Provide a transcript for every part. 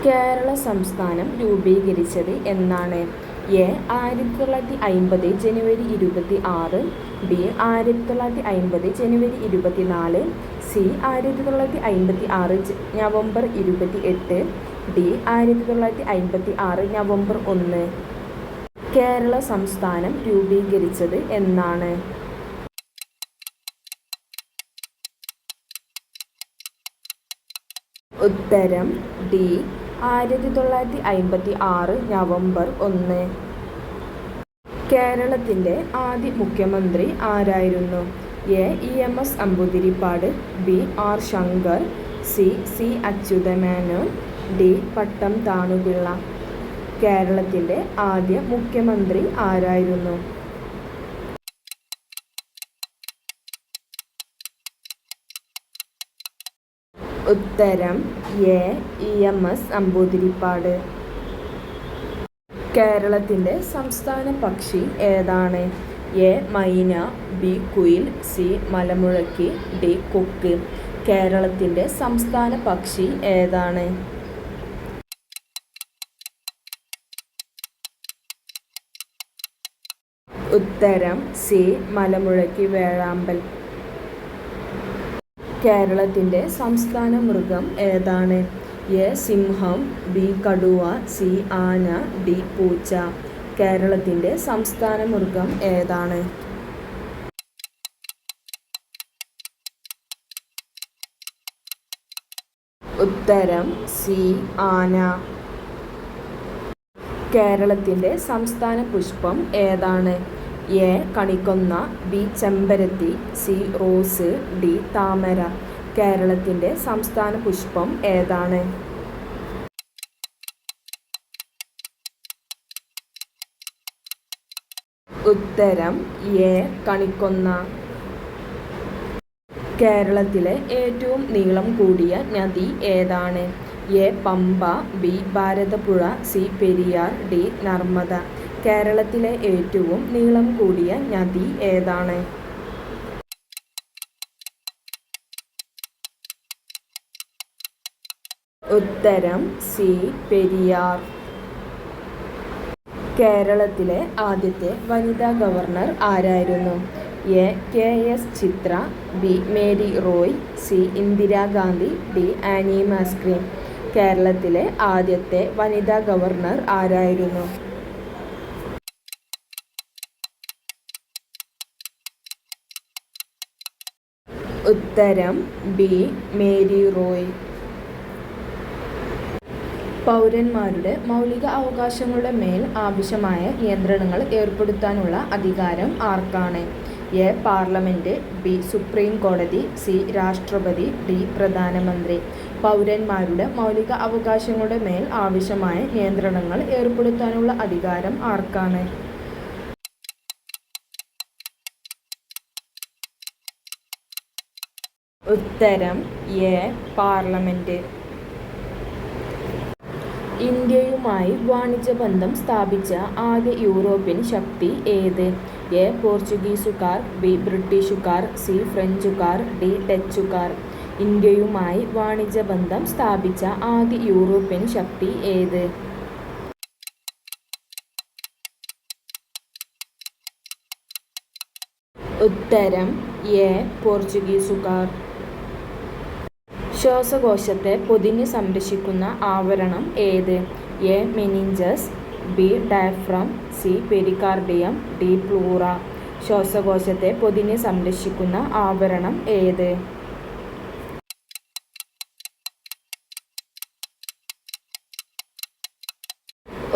കേരള സംസ്ഥാനം രൂപീകരിച്ചത് എന്നാണ്? A. 1950 January 26, B. 1950 January 24, C. 1956 November 28, D. 1956 November 1. Kerala സംസ്ഥാനം രൂപീകരിച്ചത് എന്നാണ്? ഉത്തരം ഡി. 1956 നവംബർ 1. കേരളത്തിൻ്റെ ആദ്യ മുഖ്യമന്ത്രി ആരായിരുന്നു? A. EMS. Namboodiripad, B. R. Shankar, C. Achutha Menon, D. Pattom Thanu Pillai. കേരളത്തിൻ്റെ ആദ്യ മുഖ്യമന്ത്രി ആരായിരുന്നു? ഉത്തരം എ. ഇ.എം.എസ്. നമ്പൂതിരിപ്പാട്. കേരളത്തിൻ്റെ സംസ്ഥാന പക്ഷി ഏതാണ്? എ. മൈന, ബി. കുയിൽ, സി. മലമുഴക്കി, ഡി. കൊക്ക്. കേരളത്തിൻ്റെ സംസ്ഥാന പക്ഷി ഏതാണ്? ഉത്തരം സി. മലമുഴക്കി വേഴാമ്പൽ. കേരളത്തിൻ്റെ സംസ്ഥാന മൃഗം ഏതാണ്? എ. സിംഹം, ബി. കടുവ, സി. ആന, ഡി. പൂച്ച. കേരളത്തിൻ്റെ സംസ്ഥാന മൃഗം ഏതാണ്? ഉത്തരം സി. ആന. കേരളത്തിൻ്റെ സംസ്ഥാന പുഷ്പം ഏതാണ്? എ. കണിക്കൊന്ന, ബി. ചെമ്പരത്തി, സി. Rose, D. താമര. കേരളത്തിൻ്റെ സംസ്ഥാന പുഷ്പം ഏതാണ്? ഉത്തരം എ. കണിക്കൊന്ന. കേരളത്തിലെ ഏറ്റവും നീളം കൂടിയ നദി ഏതാണ്? A. Pamba, B. Bharathappuzha, C. Periyar, D. Narmada. കേരളത്തിലെ ഏറ്റവും നീളം കൂടിയ നദി ഏതാണ്? ഉത്തരം സി. പെരിയാർ. കേരളത്തിലെ ആദ്യത്തെ വനിതാ ഗവർണർ ആരായിരുന്നു? A. KS. Chithra, B. Mary Roy, C. Indira Gandhi, D. Annie Mascarene. കേരളത്തിലെ ആദ്യത്തെ വനിതാ ഗവർണർ ആരായിരുന്നു? ഉത്തരം ബി. മേരി റോയ്. പൗരന്മാരുടെ മൗലിക അവകാശങ്ങളുടെ മേൽ ആവശ്യമായ നിയന്ത്രണങ്ങൾ ഏർപ്പെടുത്താനുള്ള അധികാരം ആർക്കാണ്? എ. Parliament, B. സുപ്രീം കോടതി, സി. രാഷ്ട്രപതി, ഡി. പ്രധാനമന്ത്രി. പൗരന്മാരുടെ മൗലിക അവകാശങ്ങളുടെ മേൽ ആവശ്യമായ നിയന്ത്രണങ്ങൾ ഏർപ്പെടുത്താനുള്ള അധികാരം ആർക്കാണ്? ഉത്തരം എ. പാർലമെൻറ്റ്. ഇന്ത്യയുമായി വാണിജ്യബന്ധം സ്ഥാപിച്ച ആദ്യ യൂറോപ്യൻ ശക്തി ഏത്? എ. പോർച്ചുഗീസുകാർ, ബി. ബ്രിട്ടീഷുകാർ, സി. ഫ്രഞ്ചുകാർ, ഡി. ഡച്ചുകാർ. ഇന്ത്യയുമായി വാണിജ്യബന്ധം സ്ഥാപിച്ച ആദ്യ യൂറോപ്യൻ ശക്തി ഏത്? ഉത്തരം എ. പോർച്ചുഗീസുകാർ. ശ്വാസകോശത്തെ പൊതിഞ്ഞ് സംരക്ഷിക്കുന്ന ആവരണം ഏത്? A. Meninges, B. Diaphragm, C. Pericardium, D. Pleura. ശ്വാസകോശത്തെ പൊതിഞ്ഞ് സംരക്ഷിക്കുന്ന ആവരണം ഏത്?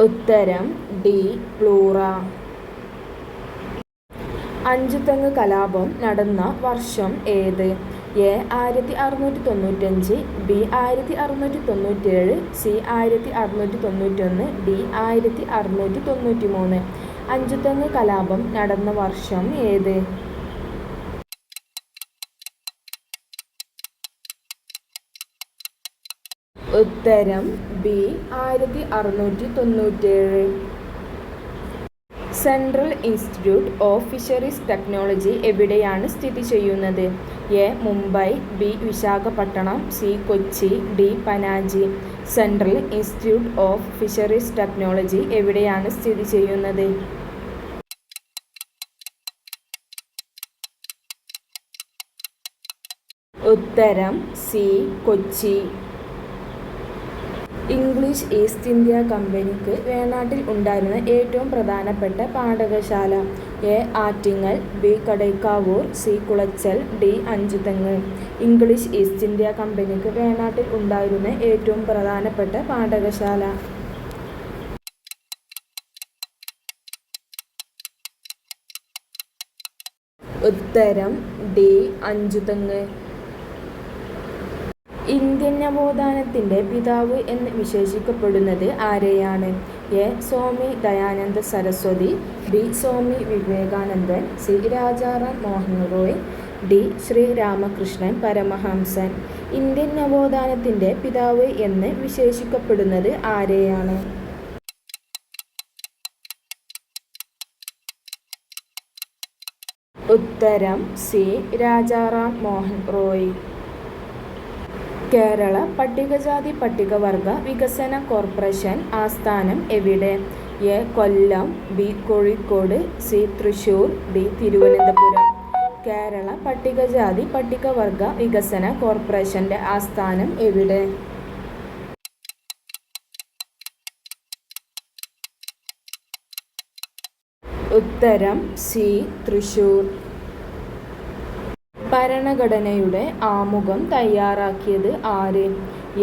ഉത്തരം ഡി. പ്ലൂറ. അഞ്ചുതെങ്ങ് കലാപം നടന്ന വർഷം ഏത്? A. 1695, B. 1697, C. 1691, D. 1693. Anchuthengu കലാപം നടന്ന വർഷം ഏത്? ഉത്തരം B. 1697. Central institute of fisheries technology എവിടെയാണ് സ്ഥിതി ചെയ്യുന്നത്? A. Mumbai, B. Visakhapatnam, C. Kochi, D. Panaji. Central institute of fisheries technology എവിടെയാണ് സ്ഥിതി ചെയ്യുന്നത്? ഉത്തരം C, Kochi. English East India കമ്പനിക്ക് വേണാട്ടിൽ ഉണ്ടായിരുന്ന ഏറ്റവും പ്രധാനപ്പെട്ട പാഠകശാല? A. Attingal, B. Kadakkavoor, C. Colachel, D. Anchuthengu. English East India കമ്പനിക്ക് വേണാട്ടിൽ ഉണ്ടായിരുന്ന ഏറ്റവും പ്രധാനപ്പെട്ട പാഠകശാല? ഉത്തരം ഡി. അഞ്ചുതെങ്ങ്. ഇന്ത്യൻ നവോത്ഥാനത്തിൻ്റെ പിതാവ് എന്ന് വിശേഷിക്കപ്പെടുന്നത് ആരെയാണ്? A. Swami Dayananda Saraswati, B. Swami Vivekanandan, C. Rajaram Mohan Roy, D. Sri Ramakrishnan Paramahamsan. Indian നവോത്ഥാനത്തിൻ്റെ പിതാവ് എന്ന് വിശേഷിക്കപ്പെടുന്നത് ആരെയാണ്? ഉത്തരം സി. രാജാറാം മോഹൻ റോയ്. കേരള പട്ടികജാതി പട്ടികവർഗ വികസന കോർപ്പറേഷൻ ആസ്ഥാനം എവിടെ? A. Kollam, B. Kozhikode, C. Thrissur, D. Thiruvananthapuram. Kerala പട്ടികജാതി പട്ടികവർഗ വികസന കോർപ്പറേഷന്റെ ആസ്ഥാനം എവിടെ? ഉത്തരം സി. തൃശൂർ. ഭരണഘടനയുടെ ആമുഖം തയ്യാറാക്കിയത് ആര്?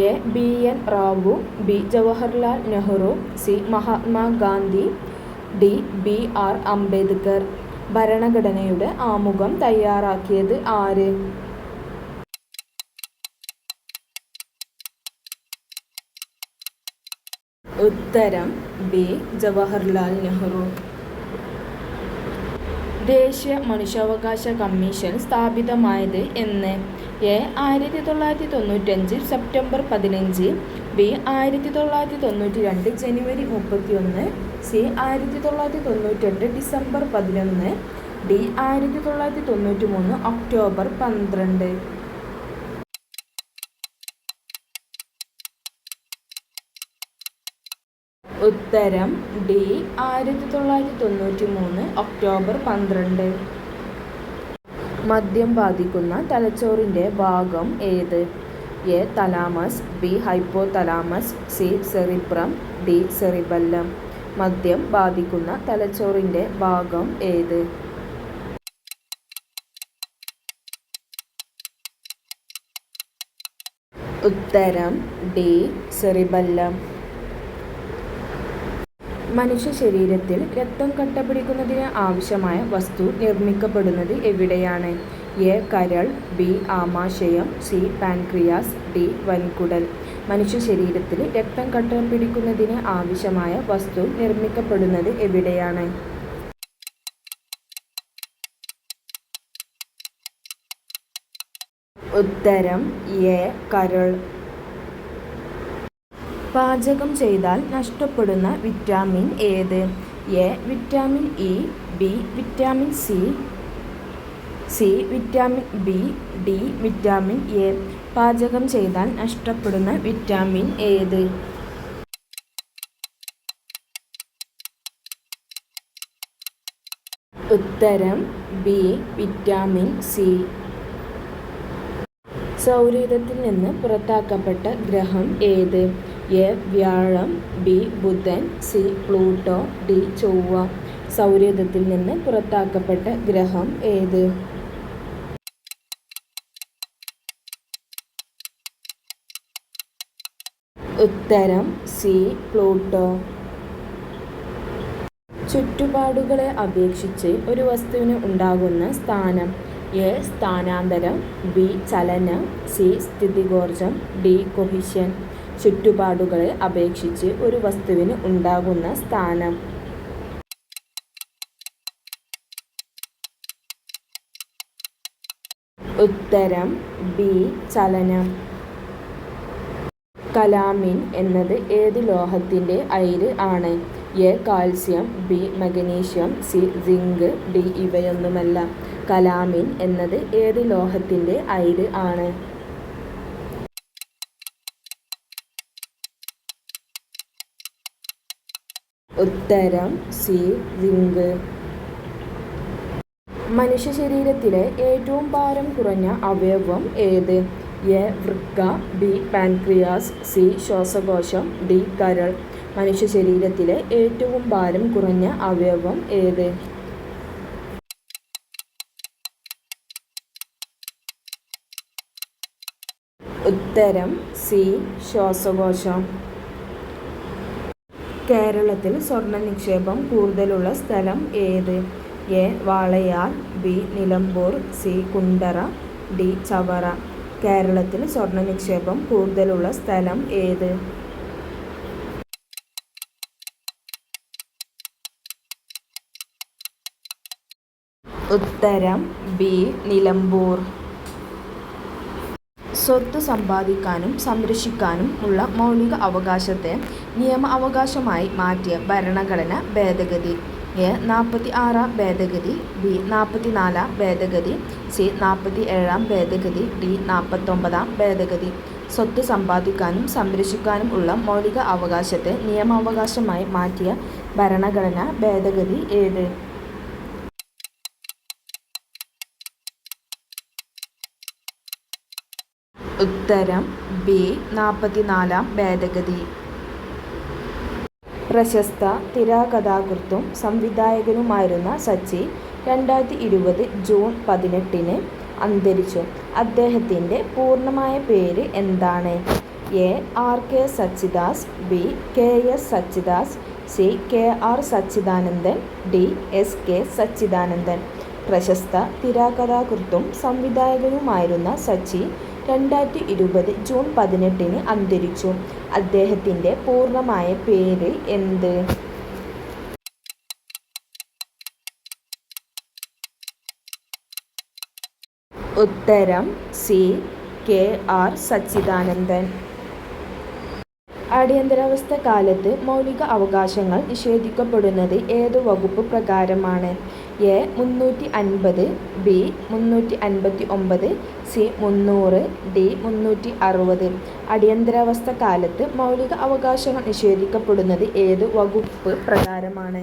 A. B. N. Rau, B. Jawaharlal Nehru, C. Mahatma Gandhi, D. B. R. Ambedkar. ഭരണഘടനയുടെ ആമുഖം തയ്യാറാക്കിയത് ആര്? ഉത്തരം ബി. ജവഹർലാൽ നെഹ്റു. ദേശീയ മനുഷ്യാവകാശ കമ്മീഷൻ സ്ഥാപിതമായത് എന്ന്? A. 1995 September 15, B. 1992 January 31, C. 1998 December 11, D. 1993 October 12. ഉത്തരം ഡി. 1993 ഒക്ടോബർ 12. മദ്യം ബാധിക്കുന്ന തലച്ചോറിൻ്റെ ഭാഗം ഏത്? A. Thalamus, B. Hypothalamus, C. Cerebrum, D. Cerebellum. മദ്യം ബാധിക്കുന്ന തലച്ചോറിൻ്റെ ഭാഗം ഏത്? ഉത്തരം ഡി. സെറിബെല്ലം. മനുഷ്യ ശരീരത്തിൽ രക്തം കട്ടപിടിക്കുന്നതിന് ആവശ്യമായ വസ്തു നിർമ്മിക്കപ്പെടുന്നത് എവിടെയാണ്? എ. കരൾ, ബി. ആമാശയം, സി. Pancreas, D. വൻകുടൽ. മനുഷ്യ ശരീരത്തിൽ രക്തം കട്ടപിടിക്കുന്നതിന് ആവശ്യമായ വസ്തു നിർമ്മിക്കപ്പെടുന്നത് എവിടെയാണ്? ഉത്തരം എ. കരൾ. പാചകം ചെയ്താൽ നഷ്ടപ്പെടുന്ന വിറ്റാമിൻ ഏത്? A. Vitamin E, B. Vitamin C, C. Vitamin B, D. Vitamin A. പാചകം ചെയ്താൽ നഷ്ടപ്പെടുന്ന വിറ്റാമിൻ ഏത്? ഉത്തരം ബി. Vitamin C. സൗരയൂഥത്തിൽ നിന്ന് പുറത്താക്കപ്പെട്ട ഗ്രഹം ഏത്? എ. വ്യാഴം, ബി. ബുധൻ, സി. Pluto, D. ചൊവ്വ. സൗരയൂഥത്തിൽ നിന്ന് പുറത്താക്കപ്പെട്ട ഗ്രഹം ഏത്? ഉത്തരം സി. പ്ലൂട്ടോ. ചുറ്റുപാടുകളെ അപേക്ഷിച്ച് ഒരു വസ്തുവിന് ഉണ്ടാകുന്ന സ്ഥാനം? എ. സ്ഥാനാന്തരം, ബി. ചലനം, സി. സ്ഥിതികോർജം, ഡി. കൊഹിഷൻ. ചുറ്റുപാടുകളെ അപേക്ഷിച്ച് ഒരു വസ്തുവിന് ഉണ്ടാകുന്ന സ്ഥാനം? ഉത്തരം ബി. ചലനം. കലാമിൻ എന്നത് ഏത് ലോഹത്തിൻ്റെ അയിര് ആണ്? A. Calcium, B. Magnesium, C. Zinc, D. ഇവയൊന്നുമല്ല. കലാമിൻ എന്നത് ഏത് ലോഹത്തിൻ്റെ അയിര് ആണ്? ഉത്തരം സി. റിംഗ്. മനുഷ്യ ശരീരത്തിലെ ഏറ്റവും ഭാരം കുറഞ്ഞ അവയവം ഏത്? എ. വൃക്ക, ബി. Pancreas, C. ശ്വാസകോശം, ഡി. കരൾ. മനുഷ്യ ശരീരത്തിലെ ഏറ്റവും ഭാരം കുറഞ്ഞ അവയവം ഏത്? ഉത്തരം സി. ശ്വാസകോശം. കേരളത്തിൽ സ്വർണ്ണ നിക്ഷേപം കൂടുതലുള്ള സ്ഥലം ഏത്? A. Walayar, B. Nilambur, C. Kundara, D. Chavara. കേരളത്തിൽ സ്വർണ്ണ നിക്ഷേപം കൂടുതലുള്ള സ്ഥലം ഏത്? ഉത്തരം ബി. നിലമ്പൂർ. സ്വത്ത് സമ്പാദിക്കാനും സംരക്ഷിക്കാനും ഉള്ള മൗലിക അവകാശത്തെ നിയമ അവകാശമായി മാറ്റിയ ഭരണഘടന ഭേദഗതി. എ. 46-ാം ഭേദഗതി, ബി. 44-ാം ഭേദഗതി, സി. 47-ാം ഭേദഗതി, ഡി. 49-ാം ഭേദഗതി. സ്വത്ത് സമ്പാദിക്കാനും സംരക്ഷിക്കാനും ഉള്ള മൗലിക അവകാശത്തെ നിയമാവകാശമായി മാറ്റിയ ഭരണഘടന ഭേദഗതി ഏത്? ഉത്തരം ബി. 44-ാം ഭേദഗതി. പ്രശസ്ത തിരാകഥാകൃത്തും സംവിധായകനുമായിരുന്ന സച്ചി 2020 ജൂൺ 18-ന് അന്തരിച്ചു. അദ്ദേഹത്തിൻ്റെ പൂർണ്ണമായ പേര് എന്താണ്? A. R. K. Sachidas, B. K. S. Sachidas, C. K. R. Sachidanandan, D. S. K. Sachidanandan. പ്രശസ്ത തിരാകഥാകൃത്തും സംവിധായകനുമായിരുന്ന സച്ചി 2020 ജൂൺ 18-ന് അന്തരിച്ചു. അദ്ദേഹത്തിൻ്റെ പൂർണ്ണമായ പേര് എന്ത്? ഉത്തരം സി. കെ. ആർ. സച്ചിദാനന്ദൻ. അടിയന്തരാവസ്ഥ കാലത്ത് മൗലിക അവകാശങ്ങൾ നിഷേധിക്കപ്പെടുന്നത് ഏതു വകുപ്പ് പ്രകാരമാണ്? എ. 350, ബി. 359, സി. 300, ഡി. 360. അടിയന്തരാവസ്ഥ കാലത്ത് മൗലിക അവകാശങ്ങൾ നിഷേധിക്കപ്പെടുന്നത് ഏതു വകുപ്പ് പ്രകാരമാണ്?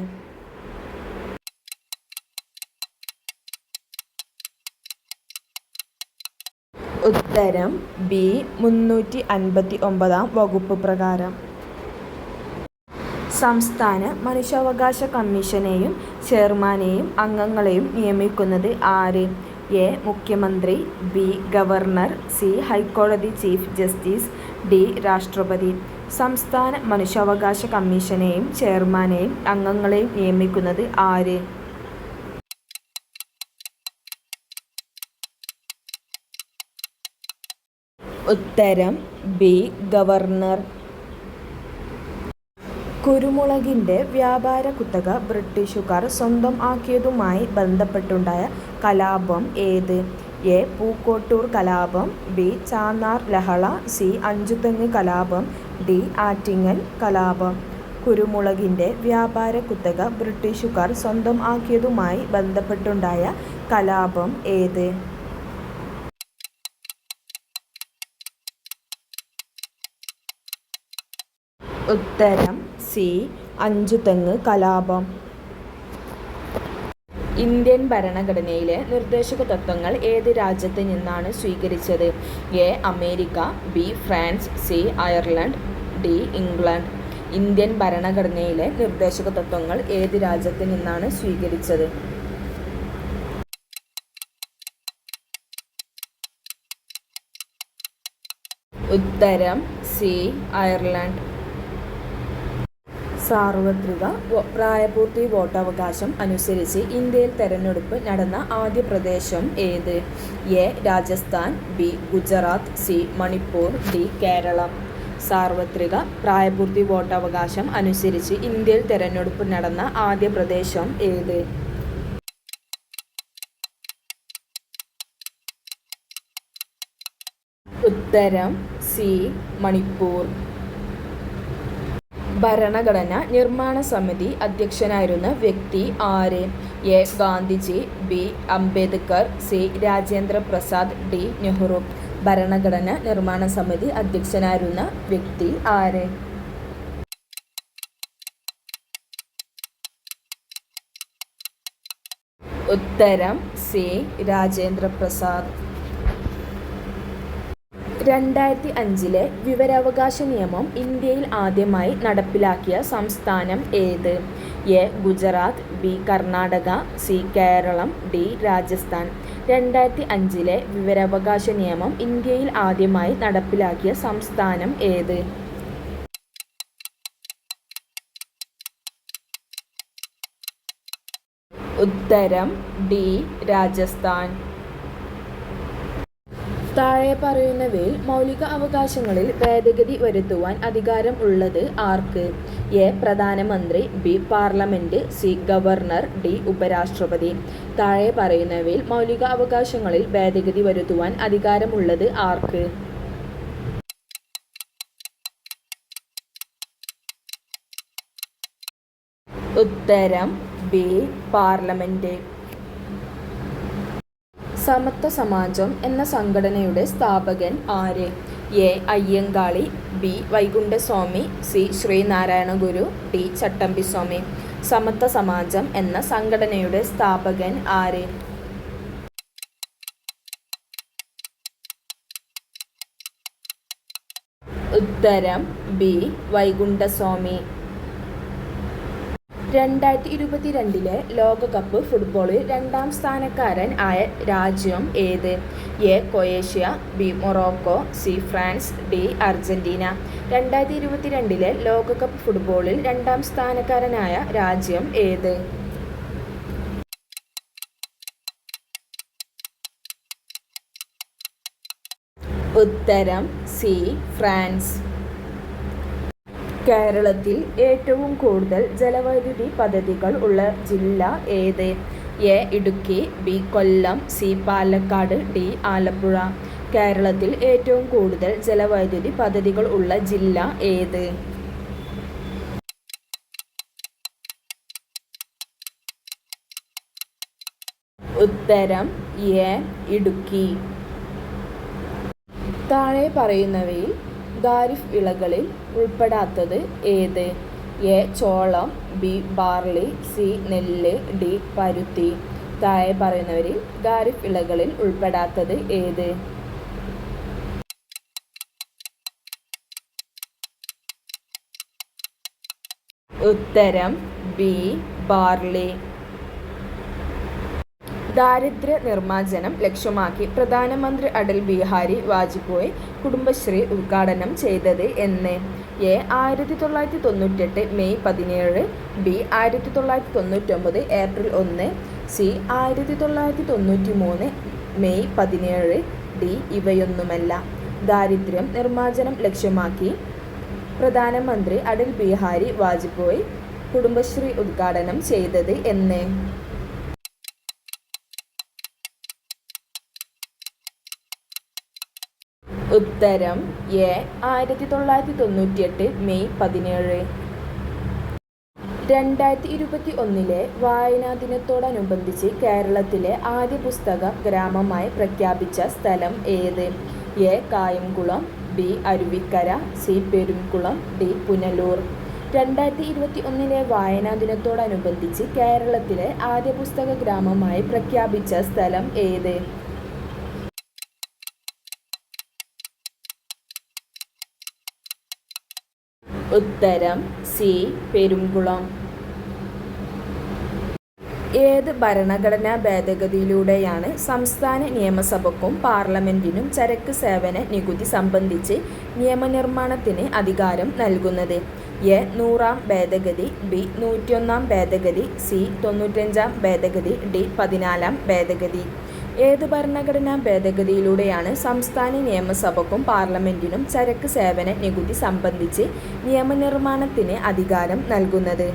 ഉത്തരം ബി. 359-ാം വകുപ്പ് പ്രകാരം. സംസ്ഥാന മനുഷ്യാവകാശ കമ്മീഷനെയും ചെയർമാനെയും അംഗങ്ങളെയും നിയമിക്കുന്നത് ആര്? എ. മുഖ്യമന്ത്രി, ബി. Governor, C. ഹൈക്കോടതി ചീഫ് ജസ്റ്റിസ്, ഡി. രാഷ്ട്രപതി. സംസ്ഥാന മനുഷ്യാവകാശ കമ്മീഷനെയും ചെയർമാനെയും അംഗങ്ങളെയും നിയമിക്കുന്നത് ആര്? ഉത്തരം ബി. ഗവർണർ. കുരുമുളകിൻ്റെ വ്യാപാര കുത്തക ബ്രിട്ടീഷുകാർ സ്വന്തം ആക്കിയതുമായി ബന്ധപ്പെട്ടുണ്ടായ കലാപം ഏത്? എ. പൂക്കോട്ടൂർ കലാപം, ബി. ചാന്നാർ ലഹള, സി. അഞ്ചുതെങ്ങ് കലാപം, ഡി. ആറ്റിങ്ങൽ കലാപം. കുരുമുളകിൻ്റെ വ്യാപാര കുത്തക ബ്രിട്ടീഷുകാർ സ്വന്തം ആക്കിയതുമായി ബന്ധപ്പെട്ടുണ്ടായ കലാപം ഏത്? ഉത്തരം സി. അഞ്ചുതെങ്ങ് കലാപം. ഇന്ത്യൻ ഭരണഘടനയിലെ നിർദ്ദേശക തത്വങ്ങൾ ഏത് രാജ്യത്ത് നിന്നാണ് സ്വീകരിച്ചത്? A. America, B. France, C. Ireland, D. England. Indian ഭരണഘടനയിലെ നിർദ്ദേശക തത്വങ്ങൾ ഏത് രാജ്യത്ത് നിന്നാണ് സ്വീകരിച്ചത്? ഉത്തരം സി. അയർലൻഡ്. സാർവത്രിക പ്രായപൂർത്തി വോട്ടവകാശം അനുസരിച്ച് ഇന്ത്യയിൽ തെരഞ്ഞെടുപ്പ് നടന്ന ആദ്യ പ്രദേശം ഏത്? A. Rajasthan, B. Gujarat, C. Manipur, D. Keralam. സാർവത്രിക പ്രായപൂർത്തി വോട്ടവകാശം അനുസരിച്ച് ഇന്ത്യയിൽ തെരഞ്ഞെടുപ്പ് നടന്ന ആദ്യ പ്രദേശം ഏത്? ഉത്തരം സി. മണിപ്പൂർ. ഭരണഘടന നിർമ്മാണ സമിതി അധ്യക്ഷനായിരുന്ന വ്യക്തി ആര്? A. Gandhiji, B. Ambedkar, C. Rajendra Prasad, D. Nehru. ഭരണഘടന നിർമ്മാണ സമിതി അധ്യക്ഷനായിരുന്ന വ്യക്തി ആര്? ഉത്തരം സി രാജേന്ദ്ര പ്രസാദ്. 2005 വിവരാവകാശ നിയമം ഇന്ത്യയിൽ ആദ്യമായി നടപ്പിലാക്കിയ സംസ്ഥാനം ഏത്? A Gujarat, B Karnataka, C Keralam, D Rajasthan. 2005 വിവരാവകാശ നിയമം ഇന്ത്യയിൽ ആദ്യമായി നടപ്പിലാക്കിയ സംസ്ഥാനം ഏത്? ഉത്തരം ഡി രാജസ്ഥാൻ. താഴെ പറയുന്നവയിൽ മൗലിക അവകാശങ്ങളിൽ ഭേദഗതി വരുത്തുവാൻ അധികാരം ഉള്ളത് ആർക്ക്? എ പ്രധാനമന്ത്രി, B parliament, C governor, D ഉപരാഷ്ട്രപതി. താഴെ പറയുന്നവയിൽ മൗലിക അവകാശങ്ങളിൽ ഭേദഗതി വരുത്തുവാൻ അധികാരമുള്ളത് ആർക്ക്? ഉത്തരം ബി പാർലമെന്റ്. സമത്വ സമാജം എന്ന സംഘടനയുടെ സ്ഥാപകൻ ആര്? A Ayyankali, B Vaikunda Swami, C Sreenarayana Guru, D Chattampi Swami. സമത്വ സമാജം എന്ന സംഘടനയുടെ സ്ഥാപകൻ ആര്? ഉത്തരം ബി വൈകുണ്ഠസ്വാമി. 2022 ലോകകപ്പ് ഫുട്ബോളിൽ 2ാം സ്ഥാനക്കാരൻ ആയ രാജ്യം ഏത്? A Croatia, B Morocco, C France, D Argentina. 2022 ലോകകപ്പ് ഫുട്ബോളിൽ 2ാം സ്ഥാനക്കാരനായ രാജ്യം ഏത്? ഉത്തരം സി ഫ്രാൻസ്. കേരളത്തിൽ ഏറ്റവും കൂടുതൽ ജലവൈദ്യുതി പദ്ധതികൾ ഉള്ള ജില്ല ഏത്? A Idukki, B Kollam, C Palakkad, D Alappuzha. കേരളത്തിൽ ഏറ്റവും കൂടുതൽ ജലവൈദ്യുതി പദ്ധതികൾ ഉള്ള ജില്ല ഏത്? ഉത്തരം എ ഇടുക്കി. താഴെ പറയുന്നവയിൽ ഖാരിഫ് വിളകളിൽ ഉൾപ്പെടാത്തത് ഏത്? എ ചോളം, ബി ബാർലി, സി നെല്ല്, ഡി പരുത്തി. താഴെ പറയുന്നവരിൽ ഖാരിഫ് വിളകളിൽ ഉൾപ്പെടാത്തത് ഏത്? ഉത്തരം ബി ബാർലി. ദാരിദ്ര്യ നിർമ്മാർജ്ജനം ലക്ഷ്യമാക്കി പ്രധാനമന്ത്രി അടൽ ബിഹാരി വാജ്പേയി കുടുംബശ്രീ ഉദ്ഘാടനം ചെയ്തത് എന്ന്? A 1998 May 17, B 1999 April 1, C 1993 May 17, D ഇവയൊന്നുമല്ല. ദാരിദ്ര്യം നിർമ്മാർജ്ജനം ലക്ഷ്യമാക്കി പ്രധാനമന്ത്രി അടൽ ബിഹാരി വാജ്പേയി കുടുംബശ്രീ ഉദ്ഘാടനം ചെയ്തത് എന്ന്? ഉത്തരം എ 1998 മെയ് 17. 2021 വായനാ ദിനത്തോടനുബന്ധിച്ച് കേരളത്തിലെ ആദ്യ പുസ്തക ഗ്രാമമായി പ്രഖ്യാപിച്ച സ്ഥലം ഏത്? A Kayamkulam, B Aruvikkara, C Perumkulam, D Punalur. 2021 വായനാ ദിനത്തോടനുബന്ധിച്ച് കേരളത്തിലെ ആദ്യ പുസ്തക ഗ്രാമമായി പ്രഖ്യാപിച്ച സ്ഥലം ഏത്? ഉത്തരം സി പെരുംകുളം. ഏത് ഭരണഘടനാ ഭേദഗതിയിലൂടെയാണ് സംസ്ഥാന നിയമസഭയ്ക്കും പാർലമെന്റിനും ചരക്ക് സേവന നികുതി സംബന്ധിച്ച് നിയമനിർമ്മാണത്തിന് അധികാരം നൽകുന്നത്? എ 100-ാം ഭേദഗതി, ബി 101-ാം ഭേദഗതി, സി 95-ാം ഭേദഗതി, ഡി 14-ാം ഭേദഗതി. ഏത് ഭരണഘടനാ ഭേദഗതിയിലൂടെയാണ് സംസ്ഥാന നിയമസഭയ്ക്കും പാർലമെന്റിനും ചരക്ക് സേവന നികുതി സംബന്ധിച്ച് നിയമനിർമ്മാണത്തിന് അധികാരം നൽകുന്നത്?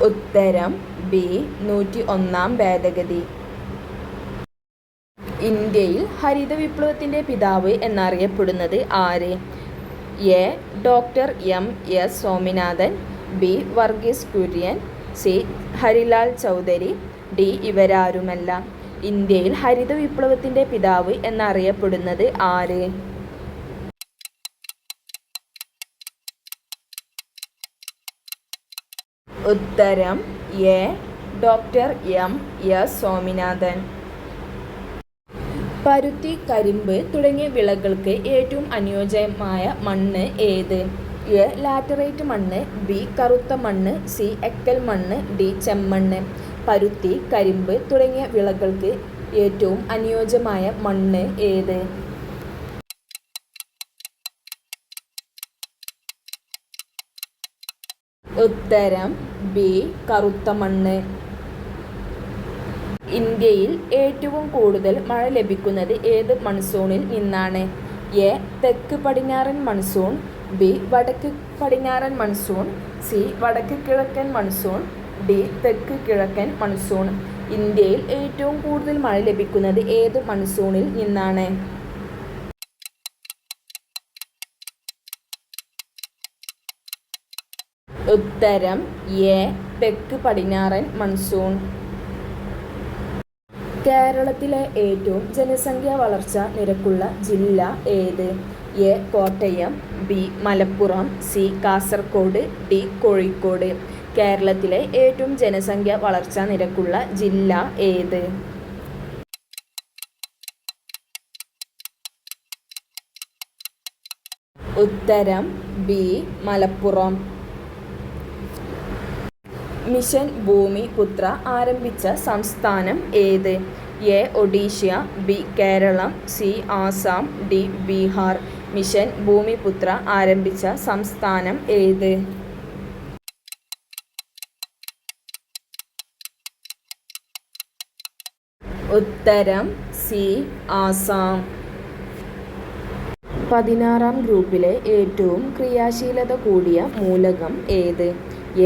ഉത്തരം ബി 101-ാം ഭേദഗതി. ഇന്ത്യയിൽ ഹരിത വിപ്ലവത്തിന്റെ പിതാവ് എന്നറിയപ്പെടുന്നത് ആര്? A doctor M S Swaminathan, B Varghese Kurien, C Harilal Chaudhary, D ഇവരാരുമല്ല. ഇന്ത്യയിൽ ഹരിത വിപ്ലവത്തിന്റെ പിതാവ് എന്നറിയപ്പെടുന്നത് ആര്? ഉത്തരം A doctor M S Swaminathan. പരുത്തി, കരിമ്പ് തുടങ്ങിയ വിളകൾക്ക് ഏറ്റവും അനുയോജ്യമായ മണ്ണ് ഏത്? എ ലാറ്ററൈറ്റ് മണ്ണ്, ബി കറുത്ത മണ്ണ്, സി എക്കൽ മണ്ണ്, ഡി ചെമ്മണ്ണ്. പരുത്തി, കരിമ്പ് തുടങ്ങിയ വിളകൾക്ക് ഏറ്റവും അനുയോജ്യമായ മണ്ണ് ഏത്? ഉത്തരം ബി കറുത്ത മണ്ണ്. ഇന്ത്യയിൽ ഏറ്റവും കൂടുതൽ മഴ ലഭിക്കുന്നത് ഏത് മൺസൂണിൽ നിന്നാണ്? എ തെക്ക് പടിഞ്ഞാറൻ മൺസൂൺ, ബി വടക്ക് പടിഞ്ഞാറൻ മൺസൂൺ, സി വടക്ക് കിഴക്കൻ മൺസൂൺ, ഡി തെക്ക് കിഴക്കൻ മൺസൂൺ. ഇന്ത്യയിൽ ഏറ്റവും കൂടുതൽ മഴ ലഭിക്കുന്നത് ഏത് മൺസൂണിൽ നിന്നാണ്? ഉത്തരം എ തെക്ക് പടിഞ്ഞാറൻ മൺസൂൺ. കേരളത്തിലെ ഏറ്റവും ജനസംഖ്യാ വളർച്ചാ നിരക്കുള്ള ജില്ല ഏത്? A Kottayam, B Malappuram, C Kasaragod, D Kozhikode. കേരളത്തിലെ ഏറ്റവും ജനസംഖ്യാ വളർച്ചാ നിരക്കുള്ള ജില്ല ഏത്? ഉത്തരം ബി മലപ്പുറം. മിഷൻ ഭൂമി പുത്ര ആരംഭിച്ച സംസ്ഥാനം ഏത്? A Odisha, B Keralam, C Assam, D Bihar. Mission Bhoomiputra ആരംഭിച്ച സംസ്ഥാനം ഏത്? ഉത്തരം സി ആസാം. 16-ാം ഗ്രൂപ്പിലെ ഏറ്റവും ക്രിയാശീലത കൂടിയ മൂലകം ഏത്?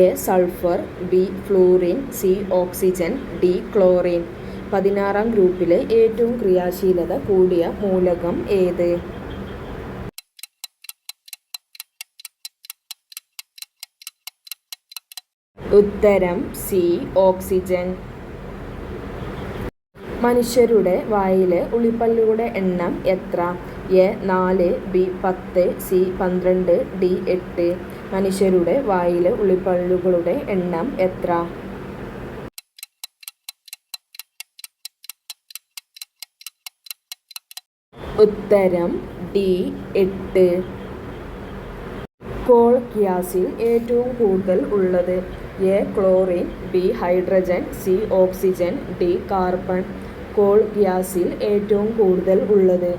A sulphur, B fluorine, C oxygen, D chlorine. 16-ാം ഗ്രൂപ്പിലെ ഏറ്റവും ക്രിയാശീലത കൂടിയ മൂലകം ഏത്? ഉത്തരം സി ഓക്സിജൻ. മനുഷ്യരുടെ വായിലെ ഉളിപ്പല്ലുകളുടെ എണ്ണം എത്ര? A 4, B 10, C 12, D 8. മനുഷ്യരുടെ വായിലെ ഉളിപ്പല്ലുകളുടെ എണ്ണം എത്ര? ഉത്തരം ഡി 8. കോൾ ഗ്യാസിൽ ഏറ്റവും കൂടുതൽ ഉള്ളത്? A chlorine, B hydrogen, C oxygen, D carbon. Call ഗ്യാസിൽ ഏറ്റവും കൂടുതൽ ഉള്ളത്?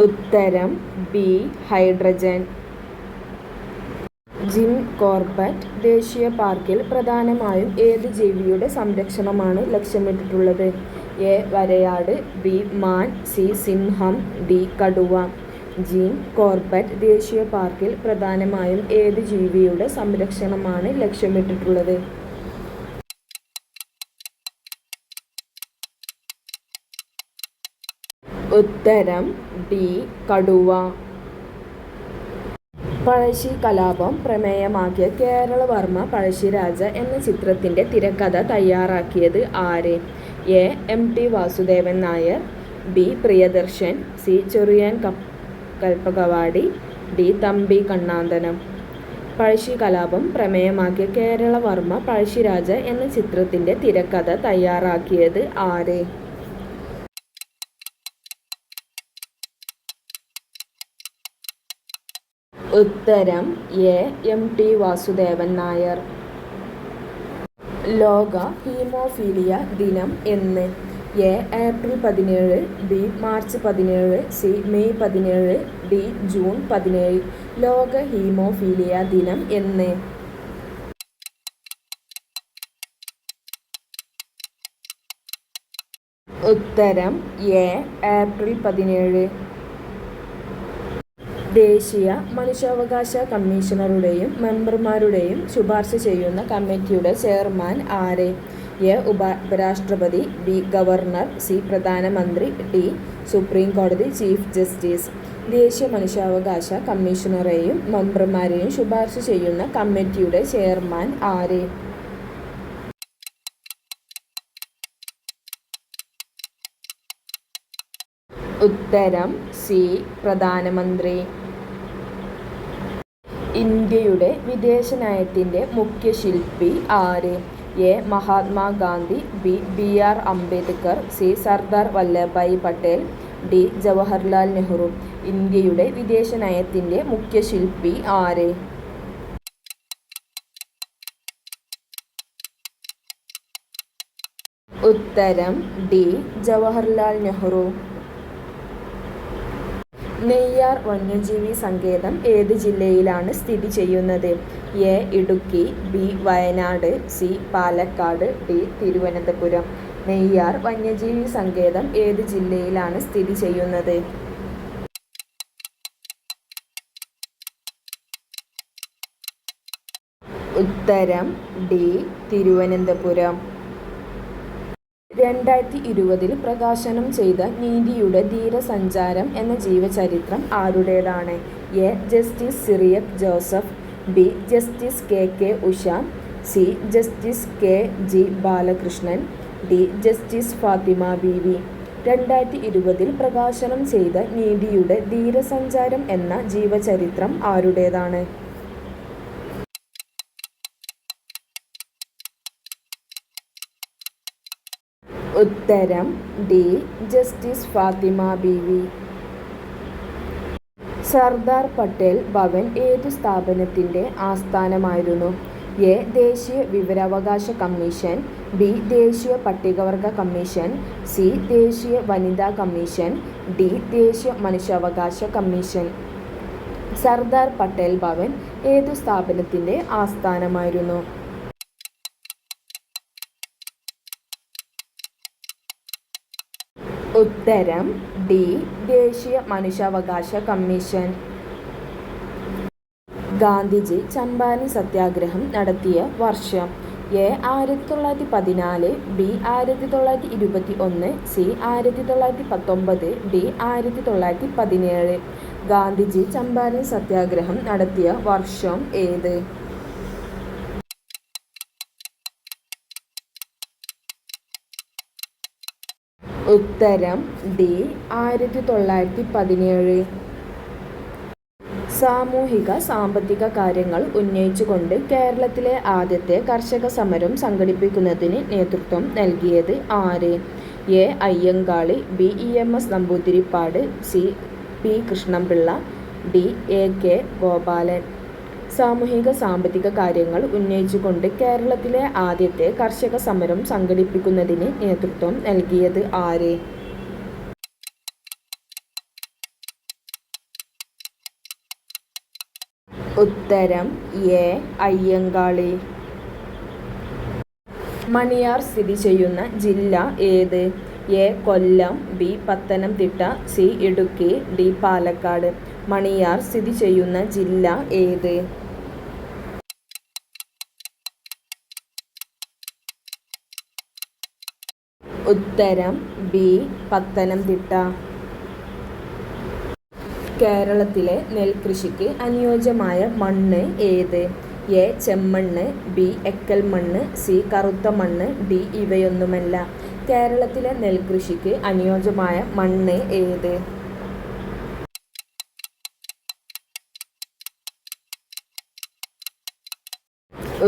ഉത്തരം ബി ഹൈഡ്രജൻ. ജിം കോർബറ്റ് ദേശീയ പാർക്കിൽ പ്രധാനമായും ഏത് ജീവിയുടെ സംരക്ഷണമാണ് ലക്ഷ്യമിട്ടിട്ടുള്ളത്? എ വരയാട്, ബി മാൻ, സി സിംഹം, ഡി കടുവ. ജിം കോർബറ്റ് ദേശീയ പാർക്കിൽ പ്രധാനമായും ഏത് ജീവിയുടെ സംരക്ഷണമാണ് ലക്ഷ്യമിട്ടിട്ടുള്ളത്? ഉത്തരം ഡി കടുവ. പഴശ്ശി കലാപം പ്രമേയമാക്കിയ കേരളവർമ്മ പഴശ്ശിരാജ എന്ന ചിത്രത്തിൻ്റെ തിരക്കഥ തയ്യാറാക്കിയത് ആര്? A M T Vasudevan Nair, B Priyadarshan, C Cheriyan Kalpakavadi, D Thampi Kannanthanam. Pazhassi കലാപം പ്രമേയമാക്കിയ കേരളവർമ്മ പഴശ്ശിരാജ എന്ന ചിത്രത്തിൻ്റെ തിരക്കഥ തയ്യാറാക്കിയത് ആര്? ഉത്തരം A M T Vasudevan Nair. ലോക ഹീമോഫീലിയ ദിനം എന്ന്? A April 17, B March 17, C May 17, D June 17. ലോക ഹീമോഫീലിയ ദിനം എന്ന്? ഉത്തരം എ ഏപ്രിൽ 17. ദേശീയ മനുഷ്യാവകാശ കമ്മീഷണറുടെയും മെമ്പർമാരുടെയും ശുപാർശ ചെയ്യുന്ന കമ്മിറ്റിയുടെ ചെയർമാൻ ആര്? എ ഉപരാഷ്ട്രപതി, ബി ഗവർണർ, സി പ്രധാനമന്ത്രി, ഡി സുപ്രീം കോടതി ചീഫ് ജസ്റ്റിസ്. ദേശീയ മനുഷ്യാവകാശ കമ്മീഷണറെയും മെമ്പർമാരെയും ശുപാർശ ചെയ്യുന്ന കമ്മിറ്റിയുടെ ചെയർമാൻ ആര്? ഉത്തരം സി പ്രധാനമന്ത്രി. ഇന്ത്യയുടെ വിദേശനയത്തിൻ്റെ മുഖ്യശില്പി ആര്? A. Mahatma Gandhi, B. R. Ambedkar, C. Sardar Vallabhbhai Patel, D. Jawaharlal Nehru. ഇന്ത്യയുടെ വിദേശനയത്തിൻ്റെ മുഖ്യശില്പി ആര്? ഉത്തരം ഡി. ജവഹർലാൽ നെഹ്റു. നെയ്യാർ വന്യജീവി സങ്കേതം ഏത് ജില്ലയിലാണ് സ്ഥിതി ചെയ്യുന്നത്? A. Idukki, B. Wayanad, C. Palakkad, D. Thiruvananthapuram. Neyyar വന്യജീവി സങ്കേതം ഏത് ജില്ലയിലാണ് സ്ഥിതി ചെയ്യുന്നത്? ഉത്തരം ഡി. തിരുവനന്തപുരം. 2020 പ്രകാശനം ചെയ്ത നീതിയുടെ ധീരസഞ്ചാരം എന്ന ജീവചരിത്രം ആരുടേതാണ്? A. Justice Cyriac Joseph, B. Justice K. Usha, C. Justice K. Balakrishnan, D. Justice Fathima Beevi. 2020 പ്രകാശനം ചെയ്ത നീതിയുടെ ധീരസഞ്ചാരം എന്ന ജീവചരിത്രം ആരുടേതാണ്? ഉത്തരം ഡി. ജസ്റ്റിസ് ഫാത്തിമ ബീവി. സർദാർ പട്ടേൽ ഭവൻ ഏതു സ്ഥാപനത്തിൻ്റെ ആസ്ഥാനമായിരുന്നു? എ. ദേശീയ വിവരാവകാശ കമ്മീഷൻ, ബി. ദേശീയ പട്ടികവർഗ കമ്മീഷൻ, സി. ദേശീയ വനിതാ കമ്മീഷൻ, ഡി. ദേശീയ മനുഷ്യാവകാശ കമ്മീഷൻ. സർദാർ പട്ടേൽ ഭവൻ ഏതു സ്ഥാപനത്തിൻ്റെ ആസ്ഥാനമായിരുന്നു? ഉത്തരം ഡി. ദേശീയ മനുഷ്യാവകാശ കമ്മീഷൻ. ഗാന്ധിജി ചമ്പാരൻ സത്യാഗ്രഹം നടത്തിയ വർഷം? A. 1914, B. 1921, C. 1919, D. 1917. Gandhiji Champaran സത്യാഗ്രഹം നടത്തിയ വർഷം ഏത്? ഉത്തരം ഡി. 1917. സാമൂഹിക സാമ്പത്തിക കാര്യങ്ങൾ ഉന്നയിച്ചുകൊണ്ട് കേരളത്തിലെ ആദ്യത്തെ കർഷക സമരം സംഘടിപ്പിക്കുന്നതിന് നേതൃത്വം നൽകിയത് ആര്? A. Ayyankali, B. EMS Namboodiripad, C. P. Krishna Pillai, D. A.K. Gopalan. സാമൂഹിക സാമ്പത്തിക കാര്യങ്ങൾ ഉന്നയിച്ചുകൊണ്ട് കേരളത്തിലെ ആദ്യത്തെ കർഷക സമരം സംഘടിപ്പിക്കുന്നതിന് നേതൃത്വം നൽകിയത് ആര്? ഉത്തരം എ. അയ്യങ്കാളി. മണിയാർ സ്ഥിതി ചെയ്യുന്ന ജില്ല ഏത്? A. Kollam, B. Pathanamthitta, C. Idukki, D. Palakkad. Maniyar സ്ഥിതി ചെയ്യുന്ന ജില്ല ഏത്? ഉത്തരം ബി. പത്തനംതിട്ട. കേരളത്തിലെ നെൽകൃഷിക്ക് അനുയോജ്യമായ മണ്ണ് ഏത്? എ. ചെമ്മണ്ണ്, ബി. എക്കൽ മണ്ണ്, സി. കറുത്ത മണ്ണ്, ഡി. ഇവയൊന്നുമല്ല. കേരളത്തിലെ നെൽകൃഷിക്ക് അനുയോജ്യമായ മണ്ണ് ഏത്?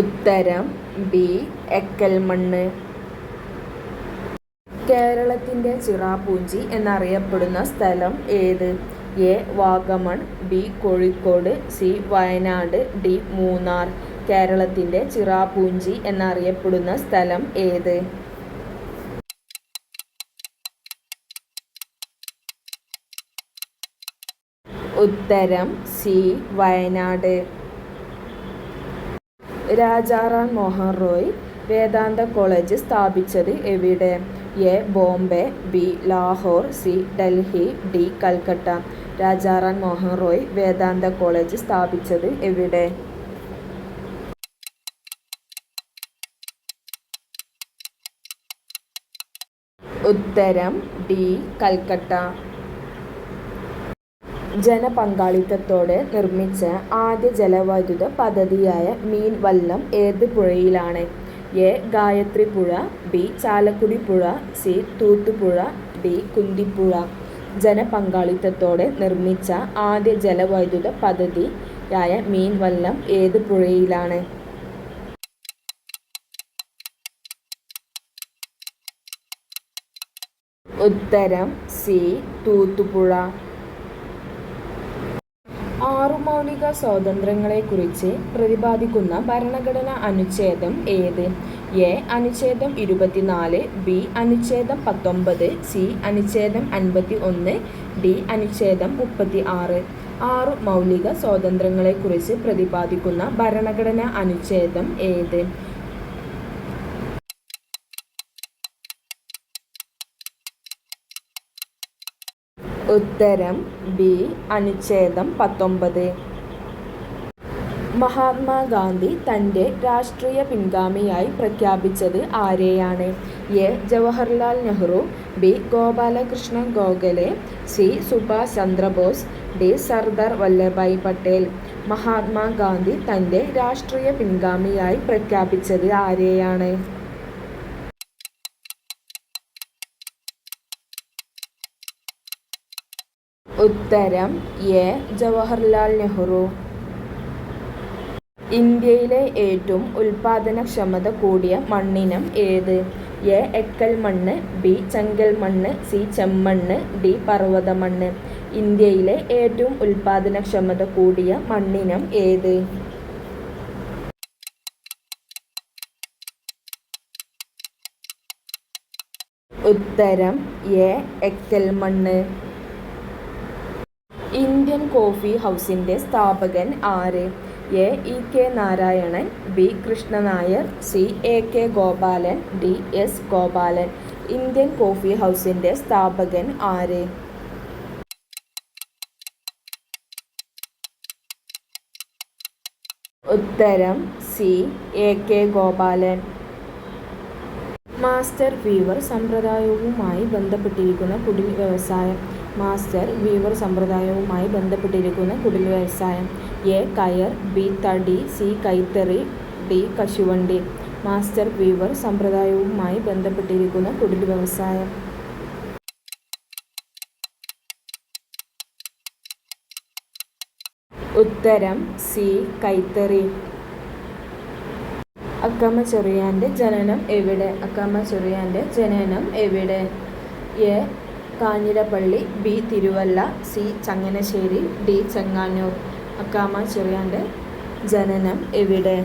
ഉത്തരം ബി. എക്കൽ മണ്ണ്. കേരളത്തിൻ്റെ ചിറാപൂഞ്ചി എന്നറിയപ്പെടുന്ന സ്ഥലം ഏത്? A. Vagamon, B. Kozhikode, C. Wayanad, D. Munnar. കേരളത്തിൻ്റെ ചിറാപൂഞ്ചി എന്നറിയപ്പെടുന്ന സ്ഥലം ഏത്? ഉത്തരം സി. വയനാട്. രാജാറാം മോഹൻ റോയ് വേദാന്ത കോളേജ് സ്ഥാപിച്ചത് എവിടെ? A. Bombay, B. Lahore, C. Delhi, D. Calcutta. Rajaram Mohan Roy Vedanta college സ്ഥാപിച്ചത് എവിടെ? ഉത്തരം ഡി. കൽക്കട്ട. ജനപങ്കാളിത്തത്തോടെ നിർമ്മിച്ച ആദ്യ ജലവൈദ്യുത പദ്ധതിയായ മീൻവല്ലം ഏത് പുഴയിലാണ്? എ. ഗായത്രിപ്പുഴ, ബി. ചാലക്കുടി പുഴ, സി. തൂത്തുപുഴ, ഡി. കുന്തിപ്പുഴ. ജനപങ്കാളിത്തത്തോടെ നിർമ്മിച്ച ആദ്യ ജലവൈദ്യുത പദ്ധതി യായ മീൻവല്ലം ഏത് പുഴയിലാണ്? ഉത്തരം സി. തൂത്തുപുഴ. 6 മൗലിക സ്വാതന്ത്ര്യങ്ങളെക്കുറിച്ച് പ്രതിപാദിക്കുന്ന ഭരണഘടനാ അനുച്ഛേദം ഏത്? എ. അനുച്ഛേദം 24, ബി. അനുച്ഛേദം 19, സി. അനുച്ഛേദം 51, ഡി. അനുച്ഛേദം 36. 6 മൗലിക സ്വാതന്ത്ര്യങ്ങളെക്കുറിച്ച് പ്രതിപാദിക്കുന്ന ഭരണഘടനാ അനുച്ഛേദം ഏത്? ഉത്തരം ബി. അനുച്ഛേദം 19. മഹാത്മാഗാന്ധി തൻ്റെ രാഷ്ട്രീയ പിൻഗാമിയായി പ്രഖ്യാപിച്ചത് ആരെയാണ്? A. Jawaharlal Nehru, B. Gopalakrishna Gokhale, C. Subhash Chandrabose, D. Sardar Vallabhbhai Patel. Mahatma Gandhi തൻ്റെ രാഷ്ട്രീയ പിൻഗാമിയായി പ്രഖ്യാപിച്ചത് ആരെയാണ്? ഉത്തരം എ. ജവഹർലാൽ നെഹ്റു. ഇന്ത്യയിലെ ഏറ്റവും ഉൽപാദനക്ഷമത കൂടിയ മണ്ണിനം ഏത്? എ. എക്കൽ മണ്ണ്, ബി. ചെങ്കൽ മണ്ണ്, സി. ചെമ്മണ്ണ്, ഡി. പർവ്വതമണ്ണ്. ഇന്ത്യയിലെ ഏറ്റവും ഉൽപാദനക്ഷമത കൂടിയ മണ്ണിനം ഏത്? ഉത്തരം എ. എക്കൽ മണ്ണ്. ഇന്ത്യൻ കോഫി ഹൗസിൻ്റെ സ്ഥാപകൻ ആര്? A. E. K. Narayanan, B. Krishna Nair, C. A. K. Gopalan, D. S. Gopalan. Indian coffee ഹൗസിൻ്റെ സ്ഥാപകൻ ആര്? ഉത്തരം C. A. K. Gopalan. Master weaver സമ്പ്രദായവുമായി ബന്ധപ്പെട്ടിരിക്കുന്ന കുടിൽ വ്യവസായം. മാസ്റ്റർ വീവർ സമ്പ്രദായവുമായി ബന്ധപ്പെട്ടിരിക്കുന്ന കുടിൽ വ്യവസായം. എ. കയർ, ബി. തടി, സി. കൈത്തറി, ഡി. കശുവണ്ടി. മാസ്റ്റർ വീവർ സമ്പ്രദായവുമായി ബന്ധപ്പെട്ടിരിക്കുന്ന കുടിൽ വ്യവസായം. ഉത്തരം സി. കൈത്തറി. അക്കമ്മ ചെറിയാൻ്റെ ജനനം എവിടെ? അക്കമ്മ ചെറിയാൻ്റെ ജനനം എവിടെ? A. Kanjirappally, B. Thiruvalla, C. Changanassery, D. Chengannur. Akkamma ചെറിയാൻ്റെ ജനനം എവിടെ?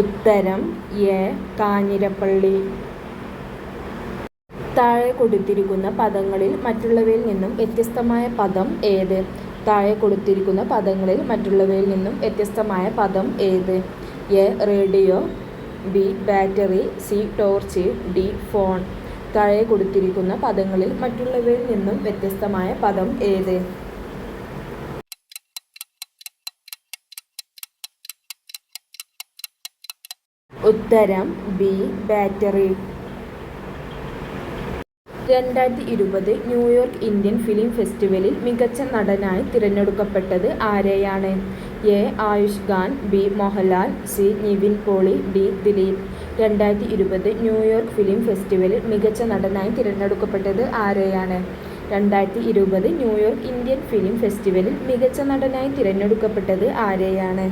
ഉത്തരം എ. കാഞ്ഞിരപ്പള്ളി. താഴെ കൊടുത്തിരിക്കുന്ന പദങ്ങളിൽ മറ്റുള്ളവയിൽ നിന്നും വ്യത്യസ്തമായ പദം ഏത്? താഴെ കൊടുത്തിരിക്കുന്ന പദങ്ങളിൽ മറ്റുള്ളവയിൽ നിന്നും വ്യത്യസ്തമായ പദം ഏത്? A. Radio, B. Battery, C. Torch, D. Phone. താഴെ കൊടുത്തിരിക്കുന്ന പദങ്ങളിൽ മറ്റുള്ളവയിൽ നിന്നും വ്യത്യസ്തമായ പദം ഏത്? ഉത്തരം B. Battery. 2020 New York Indian film ഫെസ്റ്റിവലിൽ മികച്ച നടനായി തിരഞ്ഞെടുക്കപ്പെട്ടത് ആരെയാണ്? A. Ayush Khan, B. Mohanlal, C. Nivin Pauly, D. Dileep. 2020 New York film ഫെസ്റ്റിവലിൽ മികച്ച നടനായി തിരഞ്ഞെടുക്കപ്പെട്ടത് ആരെയാണ്? 2020 ന്യൂയോർക്ക് ഇന്ത്യൻ ഫിലിം ഫെസ്റ്റിവലിൽ മികച്ച നടനായി തിരഞ്ഞെടുക്കപ്പെട്ടത് ആരെയാണ്?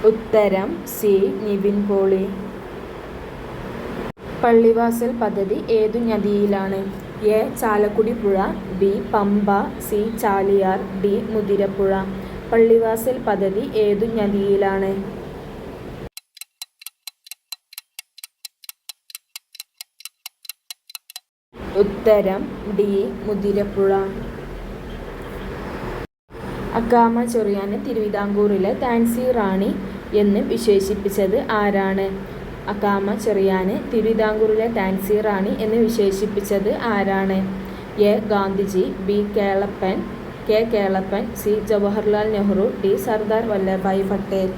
ഉത്തരം സി. നിവിൻ പോളി. പള്ളിവാസൽ പദ്ധതി ഏതു നദിയിലാണ്? എ. ചാലക്കുടി പുഴ, B. Pamba, C. Chaliyar, D. Muthirappuzha. Pallivasal പദ്ധതി ഏതു നദിയിലാണ്? ഉത്തരം ഡി. മുതിരപ്പുഴ. അക്കാമ ചെറിയാനെ തിരുവിതാംകൂറിലെ താൻസി റാണി എന്ന് വിശേഷിപ്പിച്ചത് ആരാണ്? അക്കാമ ചെറിയാനെ തിരുവിതാംകൂറിലെ താൻസി റാണി എന്ന് വിശേഷിപ്പിച്ചത് ആരാണ്? A. Gandhiji, B. K. Kelappan, C. Jawaharlal Nehru, D. Sardar Vallabhbhai Patel.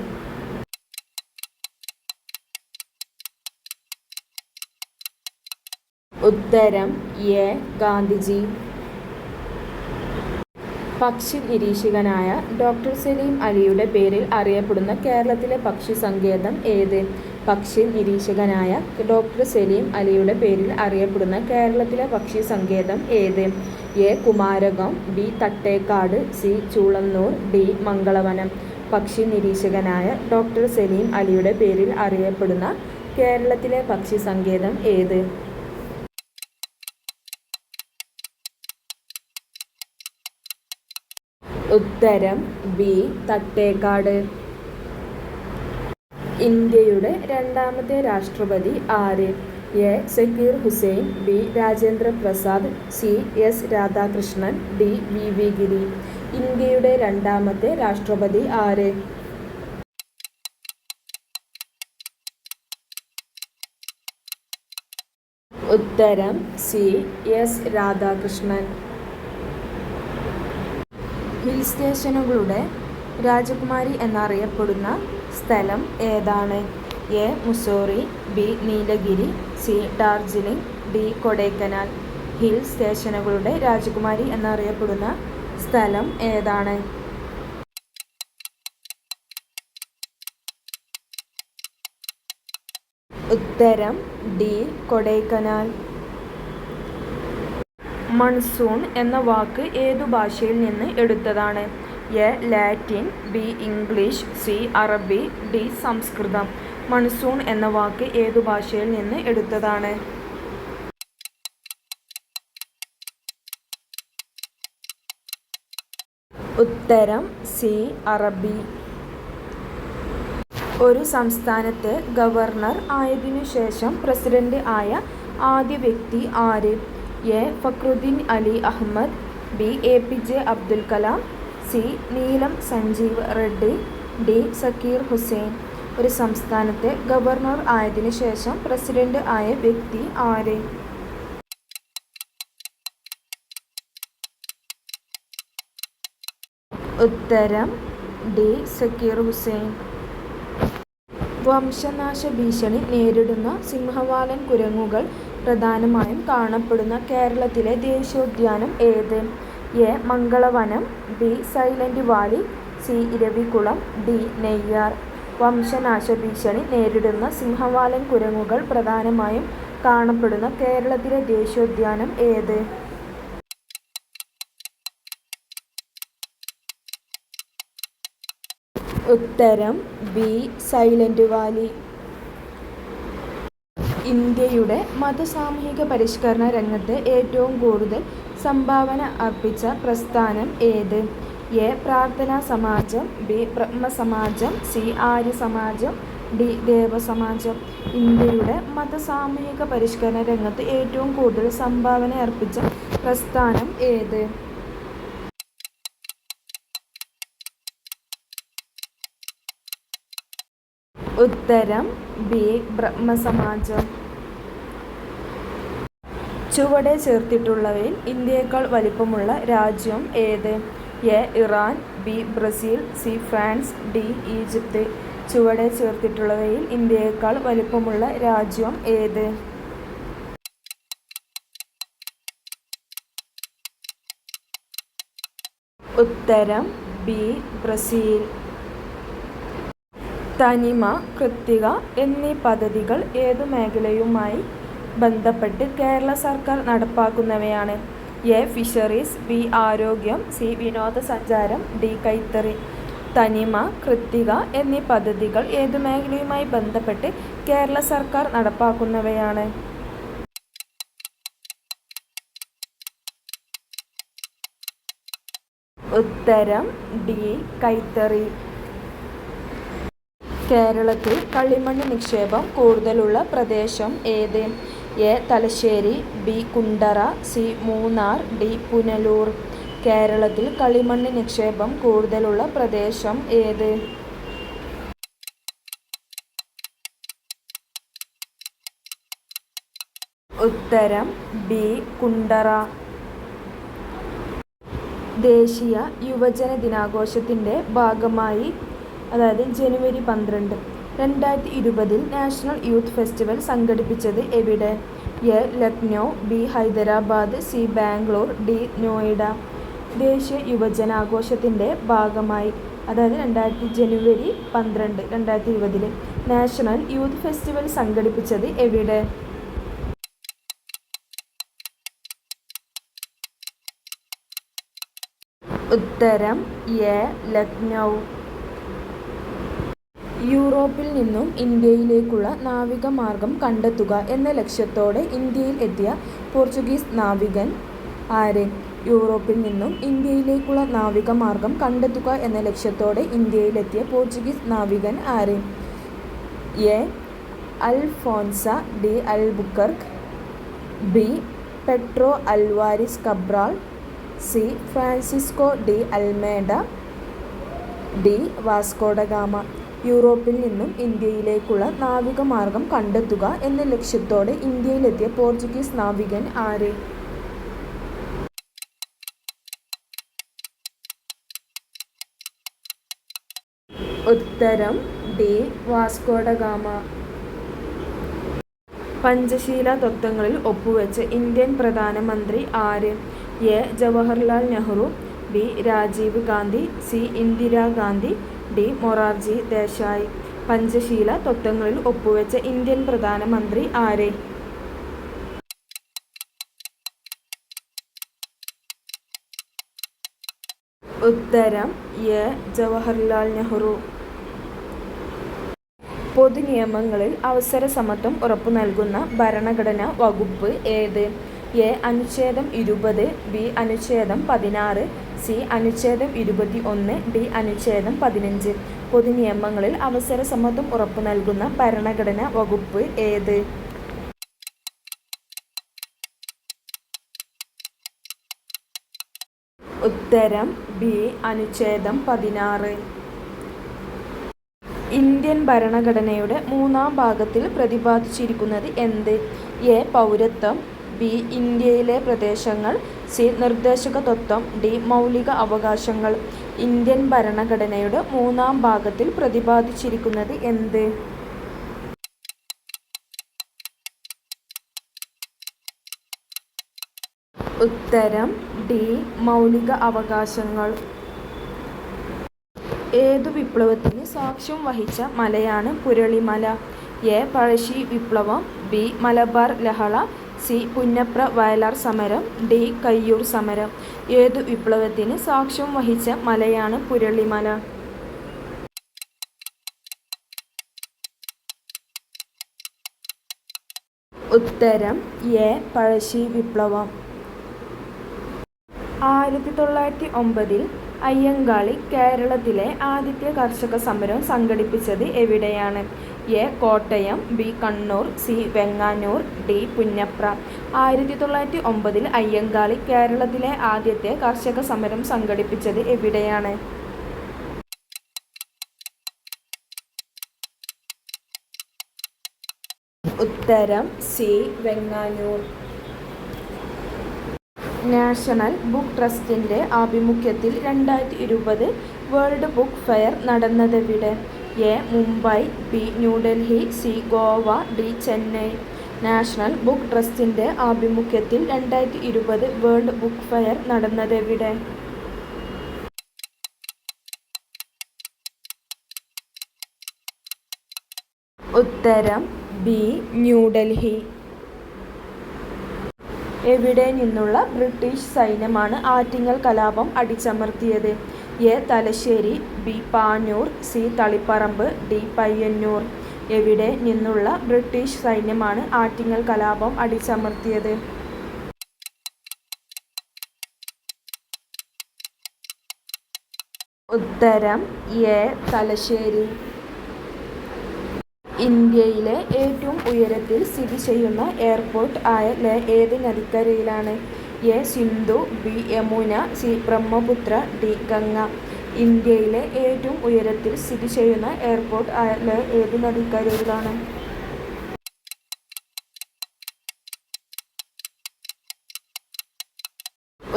ഉത്തരം എ. ഗാന്ധിജി. പക്ഷി നിരീക്ഷകനായ ഡോക്ടർ സലീം അലിയുടെ പേരിൽ അറിയപ്പെടുന്ന കേരളത്തിലെ പക്ഷി സങ്കേതം ഏത്? പക്ഷി നിരീക്ഷകനായ ഡോക്ടർ സലീം അലിയുടെ പേരിൽ അറിയപ്പെടുന്ന കേരളത്തിലെ പക്ഷി സങ്കേതം ഏത്? A. Kumarakom, B. Thattekad, C. Choolannur, D. Mangalavanam. പക്ഷി നിരീക്ഷകനായ ഡോക്ടർ സലീം അലിയുടെ പേരിൽ അറിയപ്പെടുന്ന കേരളത്തിലെ പക്ഷി സങ്കേതം ഏത്? ഉത്തരം ബി. തട്ടേക്കാട്. ഇന്ത്യയുടെ രണ്ടാമത്തെ രാഷ്ട്രപതി ആര്? A. Zakir Hussain, B. Rajendra Prasad, C. S. Radhakrishnan, D. V. V. Giri. ഇന്ത്യയുടെ രണ്ടാമത്തെ രാഷ്ട്രപതി ആര്? ഉത്തരം സി. എസ്. രാധാകൃഷ്ണൻ. ഹിൽ സ്റ്റേഷനുകളുടെ രാജകുമാരി എന്നറിയപ്പെടുന്ന സ്ഥലം ഏതാണ്? A. Mussoorie, B. Nilgiri, C. Darjeeling, D. Kodaikanal. Hill സ്റ്റേഷനുകളുടെ രാജകുമാരി എന്നറിയപ്പെടുന്ന സ്ഥലം ഏതാണ്? ഉത്തരം ഡി. കൊടൈക്കനാൽ. മൺസൂൺ എന്ന വാക്ക് ഏതു ഭാഷയിൽ നിന്ന് എടുത്തതാണ്? A. Latin, B. English, C. അറബി, ഡി. സംസ്കൃതം. മൺസൂൺ എന്ന വാക്ക് ഏതു ഭാഷയിൽ നിന്ന് എടുത്തതാണ്? ഉത്തരം സി. അറബി. ഒരു സംസ്ഥാനത്തെ ഗവർണർ ആയതിനു ശേഷം പ്രസിഡന്റ് ആയ ആദ്യ വ്യക്തി ആര്? A. Fakhruddin Ali Ahmed, B. APJ Abdul Kalam, C. Neelam Sanjiva Reddy, D. Zakir Hussain. ഒരു സംസ്ഥാനത്തെ ഗവർണർ ആയതിനു ശേഷം പ്രസിഡന്റ് ആയ വ്യക്തി ആര്? ഉത്തരം ഡി. സക്കീർ ഹുസൈൻ. വംശനാശ ഭീഷണി നേരിടുന്ന സിംഹവാലൻ കുരങ്ങുകൾ പ്രധാനമായും കാണപ്പെടുന്ന കേരളത്തിലെ ദേശീയോദ്യാനം ഏത്? A. Mangalavanam, B. Silent Valley, C. Eravikulam, D. Neyyar. വംശനാശ ഭീഷണി നേരിടുന്ന സിംഹവാലൻ കുരങ്ങുകൾ പ്രധാനമായും കാണപ്പെടുന്ന കേരളത്തിലെ ദേശീയോദ്യാനം ഏത്? ഉത്തരം ബി. Silent Valley. ഇന്ത്യയുടെ മതസാമൂഹിക പരിഷ്കരണ രംഗത്ത് ഏറ്റവും കൂടുതൽ സംഭാവന അർപ്പിച്ച പ്രസ്ഥാനം ഏത്? എ. പ്രാർത്ഥനാ സമാജം, ബി. ബ്രഹ്മസമാജം, സി. ആര്യ സമാജം, ഡി. ദേവസമാജം. ഇന്ത്യയുടെ മതസാമൂഹിക പരിഷ്കരണ രംഗത്ത് ഏറ്റവും കൂടുതൽ സംഭാവന അർപ്പിച്ച പ്രസ്ഥാനം ഏത്? ഉത്തരം ബി. ബ്രഹ്മസമാജം. ചുവടെ ചേർത്തിട്ടുള്ളവയിൽ ഇന്ത്യയേക്കാൾ വലിപ്പമുള്ള രാജ്യം ഏത്? A. Iran, B. Brazil, C. France, D. Egypt. ചുവടെ ചേർത്തിട്ടുള്ളവയിൽ ഇന്ത്യയേക്കാൾ വലിപ്പമുള്ള രാജ്യം ഏത്? ഉത്തരം ബി. ബ്രസീൽ. തനിമ, കൃത്തിക എന്നീ പദ്ധതികൾ ഏതു മേഖലയുമായി ബന്ധപ്പെട്ട് കേരള സർക്കാർ നടപ്പാക്കുന്നവയാണ്? എ. Fisheries, B. ആരോഗ്യം, സി. വിനോദസഞ്ചാരം, ഡി. കൈത്തറി. തനിമ, കൃത്തിക എന്നീ പദ്ധതികൾ ഏതു മേഖലയുമായി ബന്ധപ്പെട്ട് കേരള സർക്കാർ നടപ്പാക്കുന്നവയാണ്? ഉത്തരം ഡി. കൈത്തറി. കേരളത്തിൽ കളിമണ്ണ് നിക്ഷേപം കൂടുതലുള്ള പ്രദേശം ഏത്? A. Thalassery, B. Kundara, C. Munnar, D. Punalur. കേരളത്തിൽ കളിമണ്ണ് നിക്ഷേപം കൂടുതലുള്ള പ്രദേശം ഏത്? ഉത്തരം ബി. കുണ്ടറ. ദേശീയ യുവജന ദിനാഘോഷത്തിൻ്റെ ഭാഗമായി, അതായത് ജനുവരി 12, 2020 നാഷണൽ യൂത്ത് ഫെസ്റ്റിവൽ സംഘടിപ്പിച്ചത് എവിടെ? A. Lucknow, B. Hyderabad, C. Bangalore, D. Noida. ദേശീയ യുവജനാഘോഷത്തിൻ്റെ ഭാഗമായി, അതായത് ജനുവരി 12, 2020 നാഷണൽ യൂത്ത് ഫെസ്റ്റിവൽ സംഘടിപ്പിച്ചത് എവിടെ? ഉത്തരം എ, ലക്നൗ. യൂറോപ്പിൽ നിന്നും ഇന്ത്യയിലേക്കുള്ള നാവിക മാർഗം കണ്ടെത്തുക എന്ന ലക്ഷ്യത്തോടെ ഇന്ത്യയിൽ എത്തിയ പോർച്ചുഗീസ് നാവികൻ ആര്? യൂറോപ്പിൽ നിന്നും ഇന്ത്യയിലേക്കുള്ള നാവിക മാർഗം കണ്ടെത്തുക എന്ന ലക്ഷ്യത്തോടെ ഇന്ത്യയിലെത്തിയ പോർച്ചുഗീസ് നാവികൻ ആര്? A, Alfonso de Albuquerque, B, Pedro Alvares Cabral, C, Francisco de Almeida, D, Vasco da Gama. യൂറോപ്പിൽ നിന്നും ഇന്ത്യയിലേക്കുള്ള നാവിക മാർഗം കണ്ടെത്തുക എന്ന ലക്ഷ്യത്തോടെ ഇന്ത്യയിലെത്തിയ പോർച്ചുഗീസ് നാവികൻ ആര്? ഉത്തരം ഡി, വാസ്കോ ഡ ഗാമ. പഞ്ചശീല തത്വങ്ങളിൽ ഒപ്പുവെച്ച ഇന്ത്യൻ പ്രധാനമന്ത്രി ആര്? A, Jawaharlal Nehru, B, Rajiv Gandhi, C, Indira Gandhi, D, Morarji Desai. പഞ്ചശീല തത്വങ്ങളിൽ ഒപ്പുവെച്ച ഇന്ത്യൻ പ്രധാനമന്ത്രി ആര്? ഉത്തരം എ, ജവഹർലാൽ നെഹ്റു. പൊതുനിയമങ്ങളിൽ അവസര സമത്വം ഉറപ്പു നൽകുന്ന ഭരണഘടനാ വകുപ്പ് ഏത്? എ, അനുച്ഛേദം 20, ബി, അനുച്ഛേദം 16, സി, അനുച്ഛേദം 21, ഡി, അനുച്ഛേദം 15. പൊതുനിയമങ്ങളിൽ അവസര സമത്വം ഉറപ്പു നൽകുന്ന ഭരണഘടനാ വകുപ്പ് ഏത്? ഉത്തരം ബി, അനുച്ഛേദം 16. ഇന്ത്യൻ ഭരണഘടനയുടെ 3-ാം ഭാഗത്തിൽ പ്രതിപാദിച്ചിരിക്കുന്നത് എന്ത്? എ, പൗരത്വം, ബി, ഇന്ത്യയിലെ പ്രദേശങ്ങൾ, സി, നിർദ്ദേശക തത്വം, ഡി, മൗലിക അവകാശങ്ങൾ. ഇന്ത്യൻ ഭരണഘടനയുടെ 3-ാം ഭാഗത്തിൽ പ്രതിപാദിച്ചിരിക്കുന്നത് എന്ത്? ഉത്തരം ഡി, മൗലിക അവകാശങ്ങൾ. ഏതു വിപ്ലവത്തിന് സാക്ഷ്യം വഹിച്ച മലയാണ് പുരളിമല? എ, പഴശ്ശി വിപ്ലവം, ബി, മലബാർ ലഹള, സി, പുന്നപ്ര വയലാർ സമരം, ഡി, കയ്യൂർ സമരം. ഏതു വിപ്ലവത്തിന് സാക്ഷ്യം വഹിച്ച മലയാണ് പുരളിമല? ഉത്തരം എ, പഴശ്ശി വിപ്ലവം. 1909 അയ്യങ്കാളി കേരളത്തിലെ ആദ്യത്തെ കർഷക സമരം സംഘടിപ്പിച്ചത് എവിടെയാണ്? A, Kottayam, B, Kannur, C, Venganoor, D, Punnapra. 1909 Ayyankali കേരളത്തിലെ ആദ്യത്തെ കർഷക സമരം സംഘടിപ്പിച്ചത് എവിടെയാണ്? ഉത്തരം സി, വെങ്ങാനൂർ. നാഷണൽ ബുക്ക് ട്രസ്റ്റിൻ്റെ ആഭിമുഖ്യത്തിൽ 2020 വേൾഡ് ബുക്ക് ഫെയർ നടന്നതെവിടെ? A, Mumbai, B, New Delhi, C, Goa, D, Chennai. National book ട്രസ്റ്റിൻ്റെ ആഭിമുഖ്യത്തിൽ 2020 വേൾഡ് ബുക്ക് ഫെയർ നടന്നതെവിടെ? ഉത്തരം ബി, ന്യൂഡൽഹി. എവിടെ നിന്നുള്ള ബ്രിട്ടീഷ് സൈന്യമാണ് ആറ്റിങ്ങൽ കലാപം അടിച്ചമർത്തിയത്? A, Thalassery, B, Panoor, C, Taliparamba, D, Payyanur. എവിടെ നിന്നുള്ള ബ്രിട്ടീഷ് സൈന്യമാണ് ആറ്റിങ്ങൽ കലാപം അടിച്ചമർത്തിയത്? ഉത്തരം എ, തലശ്ശേരി. ഇന്ത്യയിലെ ഏറ്റവും ഉയരത്തിൽ സ്ഥിതി ചെയ്യുന്ന എയർപോർട്ട് ആയ ഏത് നദിക്കരയിലാണ്? A, Sindhu, B, Yamuna, C, Brahmaputra, D, Ganga. ഇന്ത്യയിലെ ഏറ്റവും ഉയരത്തിൽ സ്ഥിതി ചെയ്യുന്ന എയർപോർട്ട് ആയ ഏത് നദിക്കരയിലാണ്?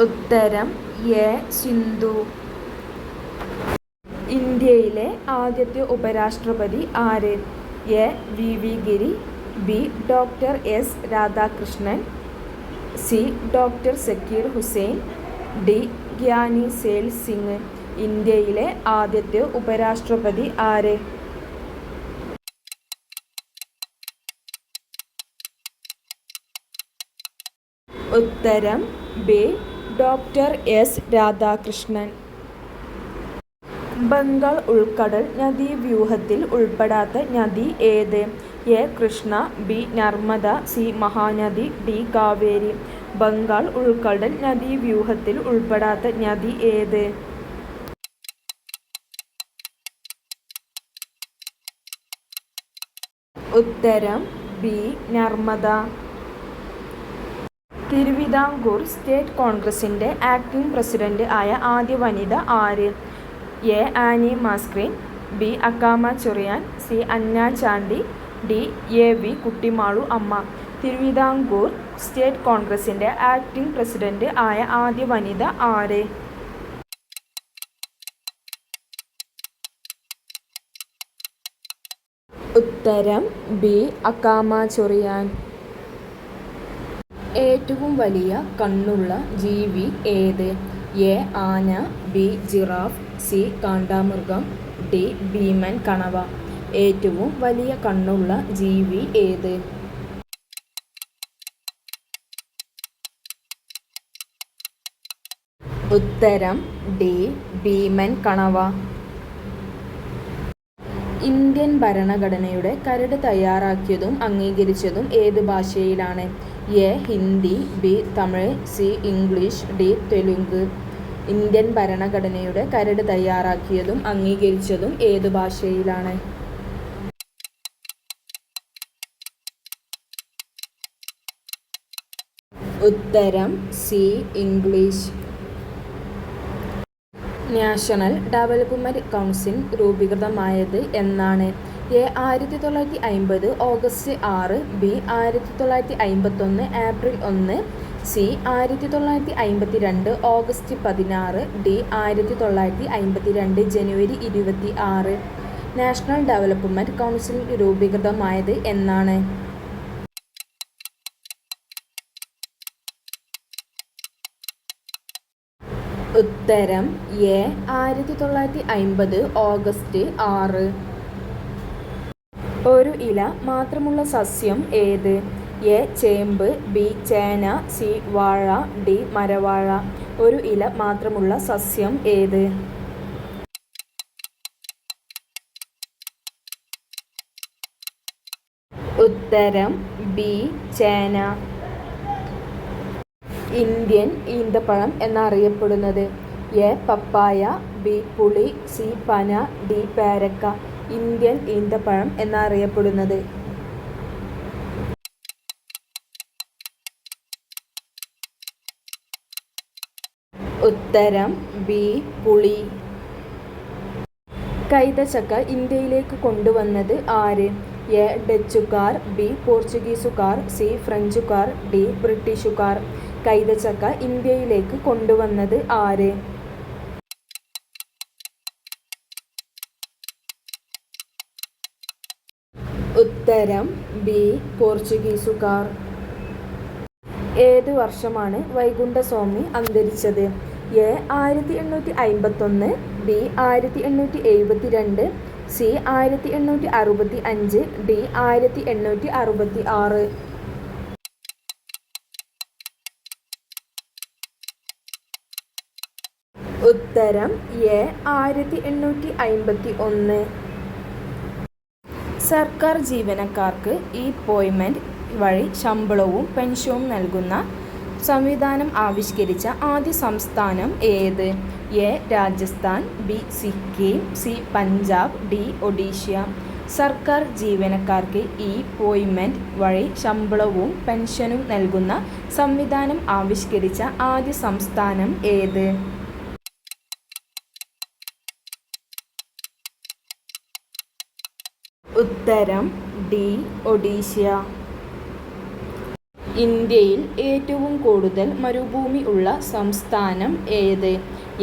ഉത്തരം എ, സിന്ധു. ഇന്ത്യയിലെ ആദ്യത്തെ ഉപരാഷ്ട്രപതി ആര്? A, V, V, Giri, B, doctor S Radhakrishnan, C, doctor Zakir Hussain, D Giani Zail Singh. ഇന്ത്യയിലെ ആദ്യത്തെ ഉപരാഷ്ട്രപതി ആര്? ഉത്തരം B doctor S Radhakrishnan. Bengal ഉൾക്കടൽ നദീവ്യൂഹത്തിൽ ഉൾപ്പെടാത്ത നദി ഏത്? A Krishna, B Narmada, C Mahanadi, D Kaveri. ബംഗാൾ ഉൾക്കടൽ നദീവ്യൂഹത്തിൽ ഉൾപ്പെടാത്ത നദി ഏത്? ഉത്തരം ബി നർമ്മദ. തിരുവിതാംകൂർ സ്റ്റേറ്റ് കോൺഗ്രസിന്റെ ആക്ടിംഗ് പ്രസിഡന്റ് ആയ ആദ്യ വനിത ആര്? A Annie Mascarene, B Akkamma Cheriyan, C Anna Chandy, D A V Kuttimalu അമ്മ. തിരുവിതാംകൂർ സ്റ്റേറ്റ് കോൺഗ്രസിന്റെ ആക്ടിംഗ് പ്രസിഡന്റ് ആയ ആദ്യ വനിത ആര്? ഉത്തരം ബി അക്കാമ ചൊറിയാൻ. ഏറ്റവും വലിയ കണ്ണുള്ള ജീവി ഏത്? എ ആന, ബി ജിറാഫ്, സി കാണ്ടാമൃഗം, ഡി ഭീമൻ കണവ. ഏറ്റവും വലിയ കണ്ണുള്ള ജീവി ഏത്? ഉത്തരം ഡി ഭീമൻ കണവ. ഇന്ത്യൻ ഭരണഘടനയുടെ കരട് തയ്യാറാക്കിയതും അംഗീകരിച്ചതും ഏത് ഭാഷയിലാണ്? A Hindi, B Tamil, C English, D Telugu. Indian ഭരണഘടനയുടെ കരട് തയ്യാറാക്കിയതും അംഗീകരിച്ചതും ഏത് ഭാഷയിലാണ്? ഉത്തരം C English. National development council രൂപീകൃതമായത് എന്നാണ്? A 1950 August 6, B 1951 April 1, C 1952 August 16, D 1952 January 26. National development council രൂപീകൃതമായത് എന്നാണ്? ഉത്തരം എ 1950 ഓഗസ്റ്റ് 6. ഒരു ഇല മാത്രമുള്ള സസ്യം ഏത്? എ ചേമ്പ്, ബി ചേന, സി വാഴ, ഡി മരവാഴ. ഒരു ഇല മാത്രമുള്ള സസ്യം ഏത്? ഉത്തരം ബി ചേന. ഇന്ത്യൻ ഈന്തപ്പഴം എന്നറിയപ്പെടുന്നത്? എ പപ്പായ, ബി പുളി, സി പന, ഡി പേരക്ക. ഇന്ത്യൻ ഈന്തപ്പഴം എന്നറിയപ്പെടുന്നത്? ഉത്തരം ബി പുളി. കൈതച്ചക്ക ഇന്ത്യയിലേക്ക് കൊണ്ടുവന്നത് ആര്? എ ഡച്ചുകാർ, ബി പോർച്ചുഗീസുകാർ, സി ഫ്രഞ്ചുകാർ, ഡി ബ്രിട്ടീഷുകാർ. കൈതച്ചക്ക ഇന്ത്യയിലേക്ക് കൊണ്ടുവന്നത് ആര്? ഉത്തരം ബി പോർച്ചുഗീസുകാർ. ഏത് വർഷമാണ് വൈകുണ്ഠസ്വാമി അന്തരിച്ചത്? A 1851, B 1872, C 1865, D 1866. ഉത്തരം എ 1851. സർക്കാർ ജീവനക്കാർക്ക് ഇ-പോയ്മെന്റ് വഴി ശമ്പളവും പെൻഷനും നൽകുന്ന സംവിധാനം ആവിഷ്കരിച്ച ആദ്യ സംസ്ഥാനം ഏത്? A Rajasthan, B Sikkim, C Punjab, D Odisha. സർക്കാർ ജീവനക്കാർക്ക് ഇ-പോയ്മെന്റ് വഴി ശമ്പളവും പെൻഷനും നൽകുന്ന സംവിധാനം ആവിഷ്കരിച്ച ആദ്യ സംസ്ഥാനം ഏത്? ഉത്തരം ഡി ഒഡീഷ. ഇന്ത്യയിൽ ഏറ്റവും കൂടുതൽ മരുഭൂമി ഉള്ള സംസ്ഥാനം ഏത്?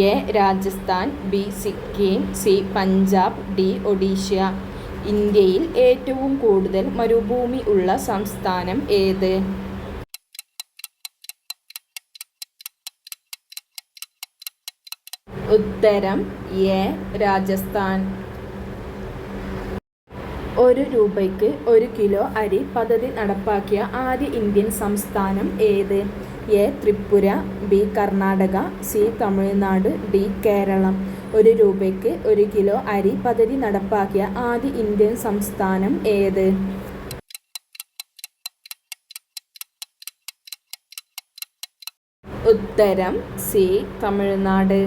A Rajasthan, B Sikkim, C Punjab, D Odisha. ഇന്ത്യയിൽ ഏറ്റവും കൂടുതൽ മരുഭൂമി ഉള്ള സംസ്ഥാനം ഏത്? ഉത്തരം എ രാജസ്ഥാൻ. 1 രൂപയ്ക്ക് 1 കിലോ അരി പദ്ധതി നടപ്പാക്കിയ ആദ്യ ഇന്ത്യൻ സംസ്ഥാനം ഏത്? A Tripura, B Karnataka, C Tamil Nadu, D Keralam. 1 രൂപയ്ക്ക് 1 കിലോ അരി പദ്ധതി നടപ്പാക്കിയ ആദ്യ ഇന്ത്യൻ സംസ്ഥാനം ഏത്? ഉത്തരം സി തമിഴ്നാട്.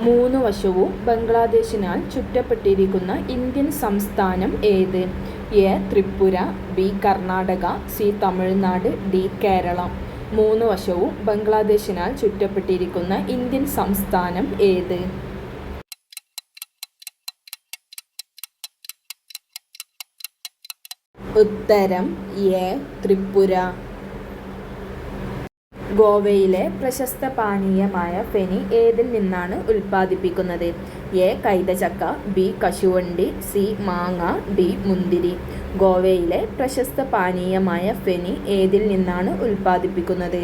3 വശവും ബംഗ്ലാദേശിനാൽ ചുറ്റപ്പെട്ടിരിക്കുന്ന ഇന്ത്യൻ സംസ്ഥാനം ഏത്? A Tripura, B Karnataka, C Tamil Nadu, D Keralam. 3 വശവും ബംഗ്ലാദേശിനാൽ ചുറ്റപ്പെട്ടിരിക്കുന്ന ഇന്ത്യൻ സംസ്ഥാനം ഏത്? ഉത്തരം എ ത്രിപുര. ഗോവയിലെ പ്രശസ്ത പാനീയമായ ഫെനി ഏതിൽ നിന്നാണ് ഉൽപ്പാദിപ്പിക്കുന്നത്? എ കൈതച്ചക്ക, ബി കശുവണ്ടി, സി മാങ്ങ, ഡി മുന്തിരി. ഗോവയിലെ പ്രശസ്ത പാനീയമായ ഫെനി ഏതിൽ നിന്നാണ് ഉൽപ്പാദിപ്പിക്കുന്നത്?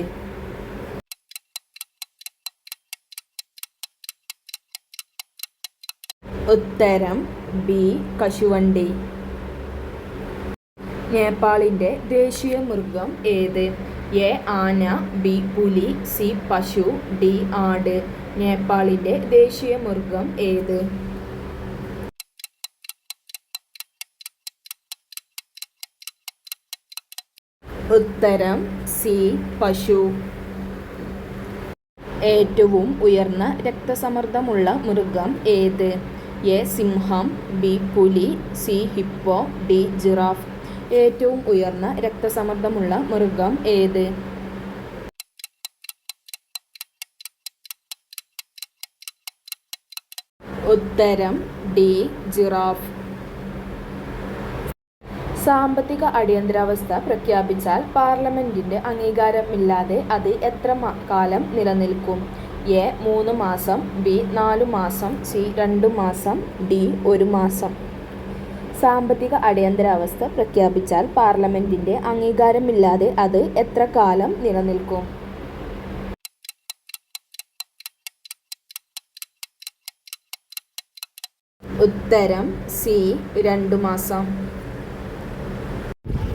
ഉത്തരം ബി കശുവണ്ടി. നേപ്പാളിൻ്റെ ദേശീയ മൃഗം ഏത്? എ ആന, ബി പുലി, സി പശു, ഡി ആട്. നേപ്പാളിൻ്റെ ദേശീയ മൃഗം ഏത്? ഉത്തരം സി പശു. ഏറ്റവും ഉയർന്ന രക്തസമ്മർദ്ദമുള്ള മൃഗം ഏത്? എ സിംഹം, ബി പുലി, സി ഹിപ്പോ, ഡി ജിറാഫ്. ഏറ്റവും ഉയർന്ന രക്തസമ്മർദ്ദമുള്ള മൃഗം ഏത്? ഉത്തരം ഡി ജിറാഫ്. സാമ്പത്തിക അടിയന്തരാവസ്ഥ പ്രഖ്യാപിച്ചാൽ പാർലമെന്റിന്റെ അംഗീകാരമില്ലാതെ അത് എത്ര കാലം നിലനിൽക്കും? എ 3 മാസം, ബി 4 മാസം, സി 2 മാസം, ഡി 1 മാസം. സാമ്പത്തിക അടിയന്തരാവസ്ഥ പ്രഖ്യാപിച്ചാൽ പാർലമെന്റിന്റെ അംഗീകാരമില്ലാതെ അത് എത്ര കാലം നിലനിൽക്കും? ഉത്തരം സി 2 മാസം.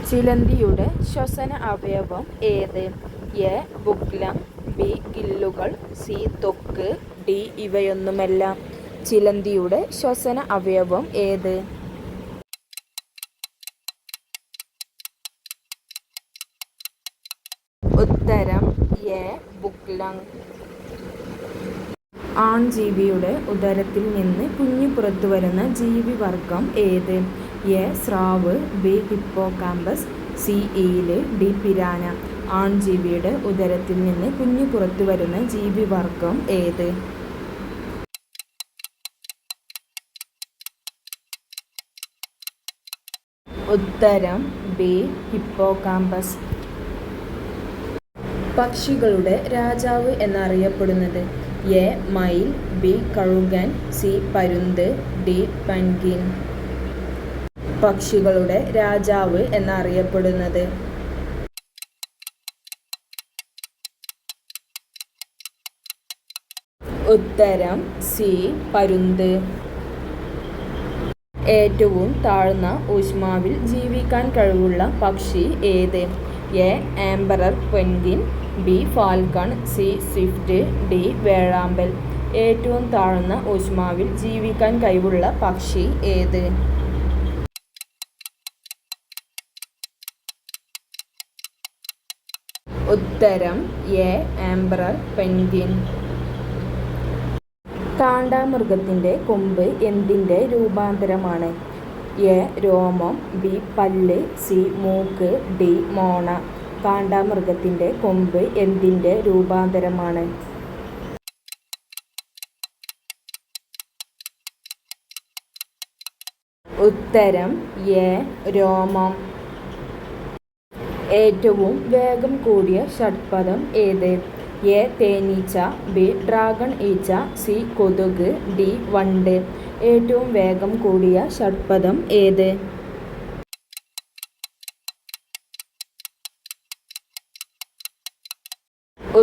ചിലന്തിയുടെ ശ്വസന അവയവം ഏത്? എ ബുക്ലം, ബി ഗില്ലുകൾ, സി ത്വക്ക്, ഡി ഇവയൊന്നുമല്ല. ചിലന്തിയുടെ ശ്വസന അവയവം ഏത്? ഉത്തരം എ ബുക്ലങ്. ആൺജീവിയുടെ ഉദരത്തിൽ നിന്ന് കുഞ്ഞ് പുറത്തുവരുന്ന ജീവിവർഗം ഏത്? എ സ്രാവ്, B hippocampus, C eel, D piranha. ആൺജീവിയുടെ ഉദരത്തിൽ നിന്ന് കുഞ്ഞ് പുറത്തുവരുന്ന ജീവിവർഗം ഏത്? ഉത്തരം ബി ഹിപ്പോകാമ്പസ്. പക്ഷികളുടെ രാജാവ് എന്നറിയപ്പെടുന്നത്? എ മയിൽ, ബി കഴുകൻ, സി പരുന്ത്, ഡി പെൻഗ്വിൻ. പക്ഷികളുടെ രാജാവ് എന്നറിയപ്പെടുന്നത്? ഉത്തരം സി പരുന്ത്. ഏറ്റവും താഴ്ന്ന ഊഷ്മാവിൽ ജീവിക്കാൻ കഴിവുള്ള പക്ഷി ഏത്? A emperor penguin, B falcon, C swift, D വേഴാമ്പൽ. ഏറ്റവും താഴ്ന്ന ഊഷ്മാവിൽ ജീവിക്കാൻ കഴിവുള്ള പക്ഷി ഏത്? ഉത്തരം എ ആംബറർ പെൻഗ്വിൻ. കാണ്ടാമൃഗത്തിൻ്റെ കൊമ്പ് എന്തിൻ്റെ രൂപാന്തരമാണ്? എ രോമം, ബി പല്ല്, സി മൂക്ക്, ഡി മോണ. കാണ്ടാമൃഗത്തിൻ്റെ കൊമ്പ് എന്തിൻ്റെ രൂപാന്തരമാണ്? ഉത്തരം എ രോമം. ഏറ്റവും വേഗം കൂടിയ ഷഡ്പദം ഏത്? എ തേനീച്ച, ബി ഡ്രാഗൺ ഈച്ച, സി കൊതുക്, ഡി വണ്ട്. ഏറ്റവും വേഗം കൂടിയ ഷഡ്പദം ഏത്?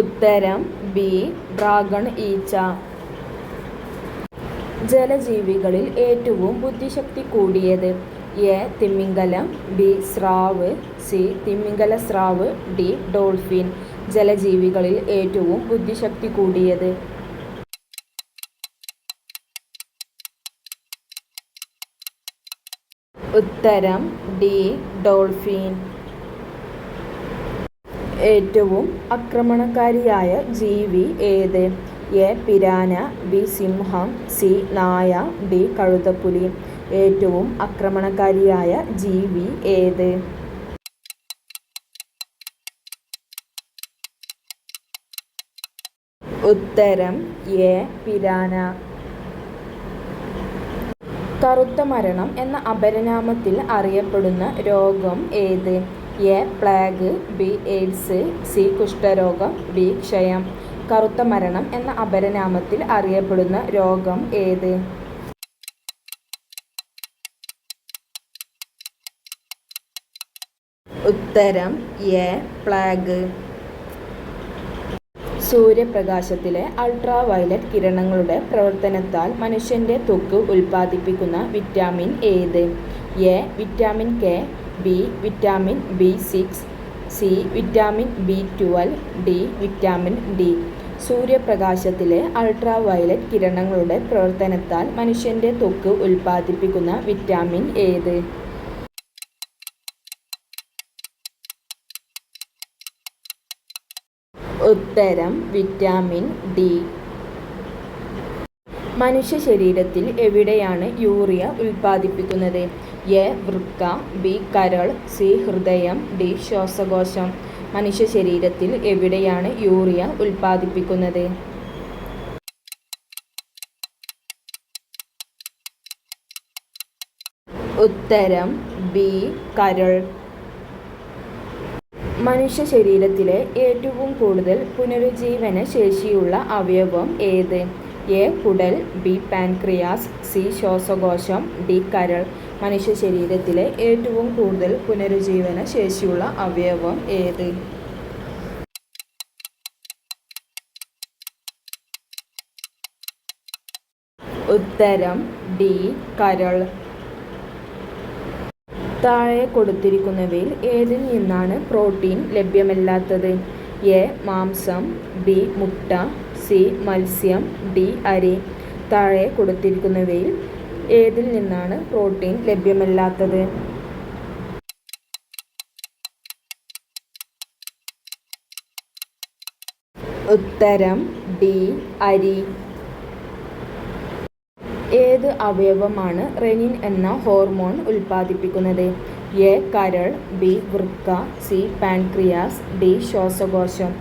ഉത്തരം ബി ഡ്രാഗൺ ഈച്ച. ജലജീവികളിൽ ഏറ്റവും ബുദ്ധിശക്തി കൂടിയത്? എ തിമിംഗലം, ബി സ്രാവ്, സി തിമിംഗല സ്രാവ്, ഡി ഡോൾഫിൻ. ജലജീവികളിൽ ഏറ്റവും ബുദ്ധിശക്തി കൂടിയത്? ഉത്തരം ഡി ഡോൾഫിൻ. ഏറ്റവും ആക്രമണകാരിയായ ജീവി ഏത്? എ പിരാന, ബി സിംഹം, സി നായ, ഡി കഴുതപ്പുലി. ഏറ്റവും ആക്രമണകാരിയായ ജീവി ഏത്? ഉത്തരം എ പിരാന. കറുത്ത മരണം എന്ന അപരനാമത്തിൽ അറിയപ്പെടുന്ന രോഗം ഏത്? A plague, B AIDS, C കുഷ്ഠരോഗം, ഡി ക്ഷയം. കറുത്ത മരണം എന്ന അപരനാമത്തിൽ അറിയപ്പെടുന്ന രോഗം ഏത്? ഉത്തരം എ പ്ലേഗ്. സൂര്യപ്രകാശത്തിലെ അൾട്രാവയലറ്റ് കിരണങ്ങളുടെ പ്രവർത്തനത്താൽ മനുഷ്യന്റെ ത്വക്ക് ഉൽപ്പാദിപ്പിക്കുന്ന വിറ്റാമിൻ ഏത്? A vitamin K, B vitamin B6, C vitamin B12, D vitamin D. സൂര്യപ്രകാശത്തിലെ അൾട്രാവയലറ്റ് കിരണങ്ങളുടെ പ്രവർത്തനത്താൽ മനുഷ്യന്റെ ത്വക്ക് ഉൽപ്പാദിപ്പിക്കുന്ന വിറ്റാമിൻ ഏത്? ഉത്തരം വിറ്റാമിൻ ഡി. മനുഷ്യ ശരീരത്തിൽ എവിടെയാണ് യൂറിയ ഉൽപ്പാദിപ്പിക്കുന്നത്? എ വൃക്ക, ബി കരൾ, സി ഹൃദയം, ഡി ശ്വാസകോശം. മനുഷ്യ ശരീരത്തിൽ എവിടെയാണ് യൂറിയ ഉൽപ്പാദിപ്പിക്കുന്നത്? ഉത്തരം ബി കരൾ. മനുഷ്യ ശരീരത്തിലെ ഏറ്റവും കൂടുതൽ പുനരുജ്ജീവന ശേഷിയുള്ള അവയവം ഏത്? എ കുടൽ, ബി പാൻക്രിയാസ്, സി ശ്വാസകോശം, ഡി കരൾ. മനുഷ്യ ശരീരത്തിലെ ഏറ്റവും കൂടുതൽ പുനരുജ്ജീവന ശേഷിയുള്ള അവയവം ഏത്? ഉത്തരം ഡി കരൾ. താഴെ കൊടുത്തിരിക്കുന്നവയിൽ ഏതിൽ നിന്നാണ് പ്രോട്ടീൻ ലഭ്യമല്ലാത്തത്? എ മാംസം, ബി മുട്ട, സി മത്സ്യം, ഡി അരി. താഴെ കൊടുത്തിരിക്കുന്നവയിൽ ഏതിൽ നിന്നാണ് പ്രോട്ടീൻ ലഭ്യമല്ലാത്തത്? ഉത്തരം ഡി അരി. ഏത് അവയവമാണ് റെനിൻ എന്ന ഹോർമോൺ ഉൽപ്പാദിപ്പിക്കുന്നത്? എ കരൾ, ബി വൃക്ക, സി പാൻക്രിയാസ്, ഡി ശ്വാസകോശം.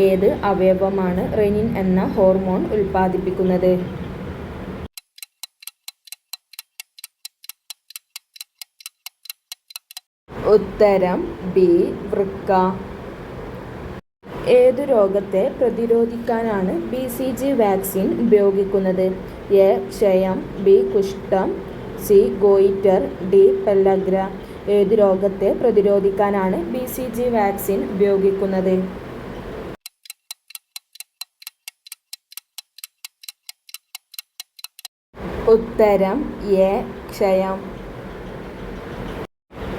ഏത് അവയവമാണ് റെനിൻ എന്ന ഹോർമോൺ ഉൽപ്പാദിപ്പിക്കുന്നത്? ഉത്തരം ബി വൃക്ക. ഏതു രോഗത്തെ പ്രതിരോധിക്കാനാണ് BCG വാക്സിൻ ഉപയോഗിക്കുന്നത്? എ ക്ഷയം, ബി കുഷ്ഠം, സി ഗോയിറ്റർ, ഡി പെല്ലഗ്ര. ഏതു രോഗത്തെ പ്രതിരോധിക്കാനാണ് BCG വാക്സിൻ ഉപയോഗിക്കുന്നത്? ഉത്തരം എ ക്ഷയം.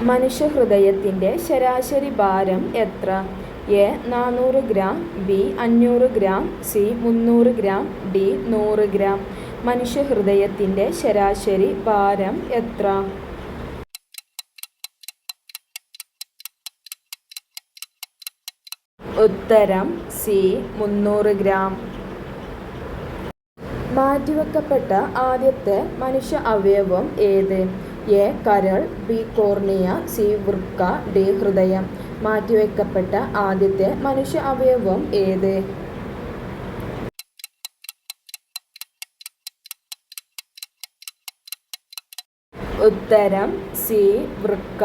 മനുഷ്യഹൃദയത്തിൻ്റെ ശരാശരി ഭാരം എത്ര? A 400 gram, B 500 gram, C 300 gram, D 100 gram. മനുഷ്യഹൃദയത്തിൻ്റെ ശരാശരി ഭാരം എത്ര? ഉത്തരം സി 300 ഗ്രാം. മാറ്റിവെക്കപ്പെട്ട ആദ്യത്തെ മനുഷ്യ അവയവം ഏത്? എ കരൾ, ബി കോർണിയ, സി വൃക്ക, ഡി ഹൃദയം. മാറ്റിവെക്കപ്പെട്ട ആദ്യത്തെ മനുഷ്യ അവയവം ഏത്? ഉത്തരം സി വൃക്ക.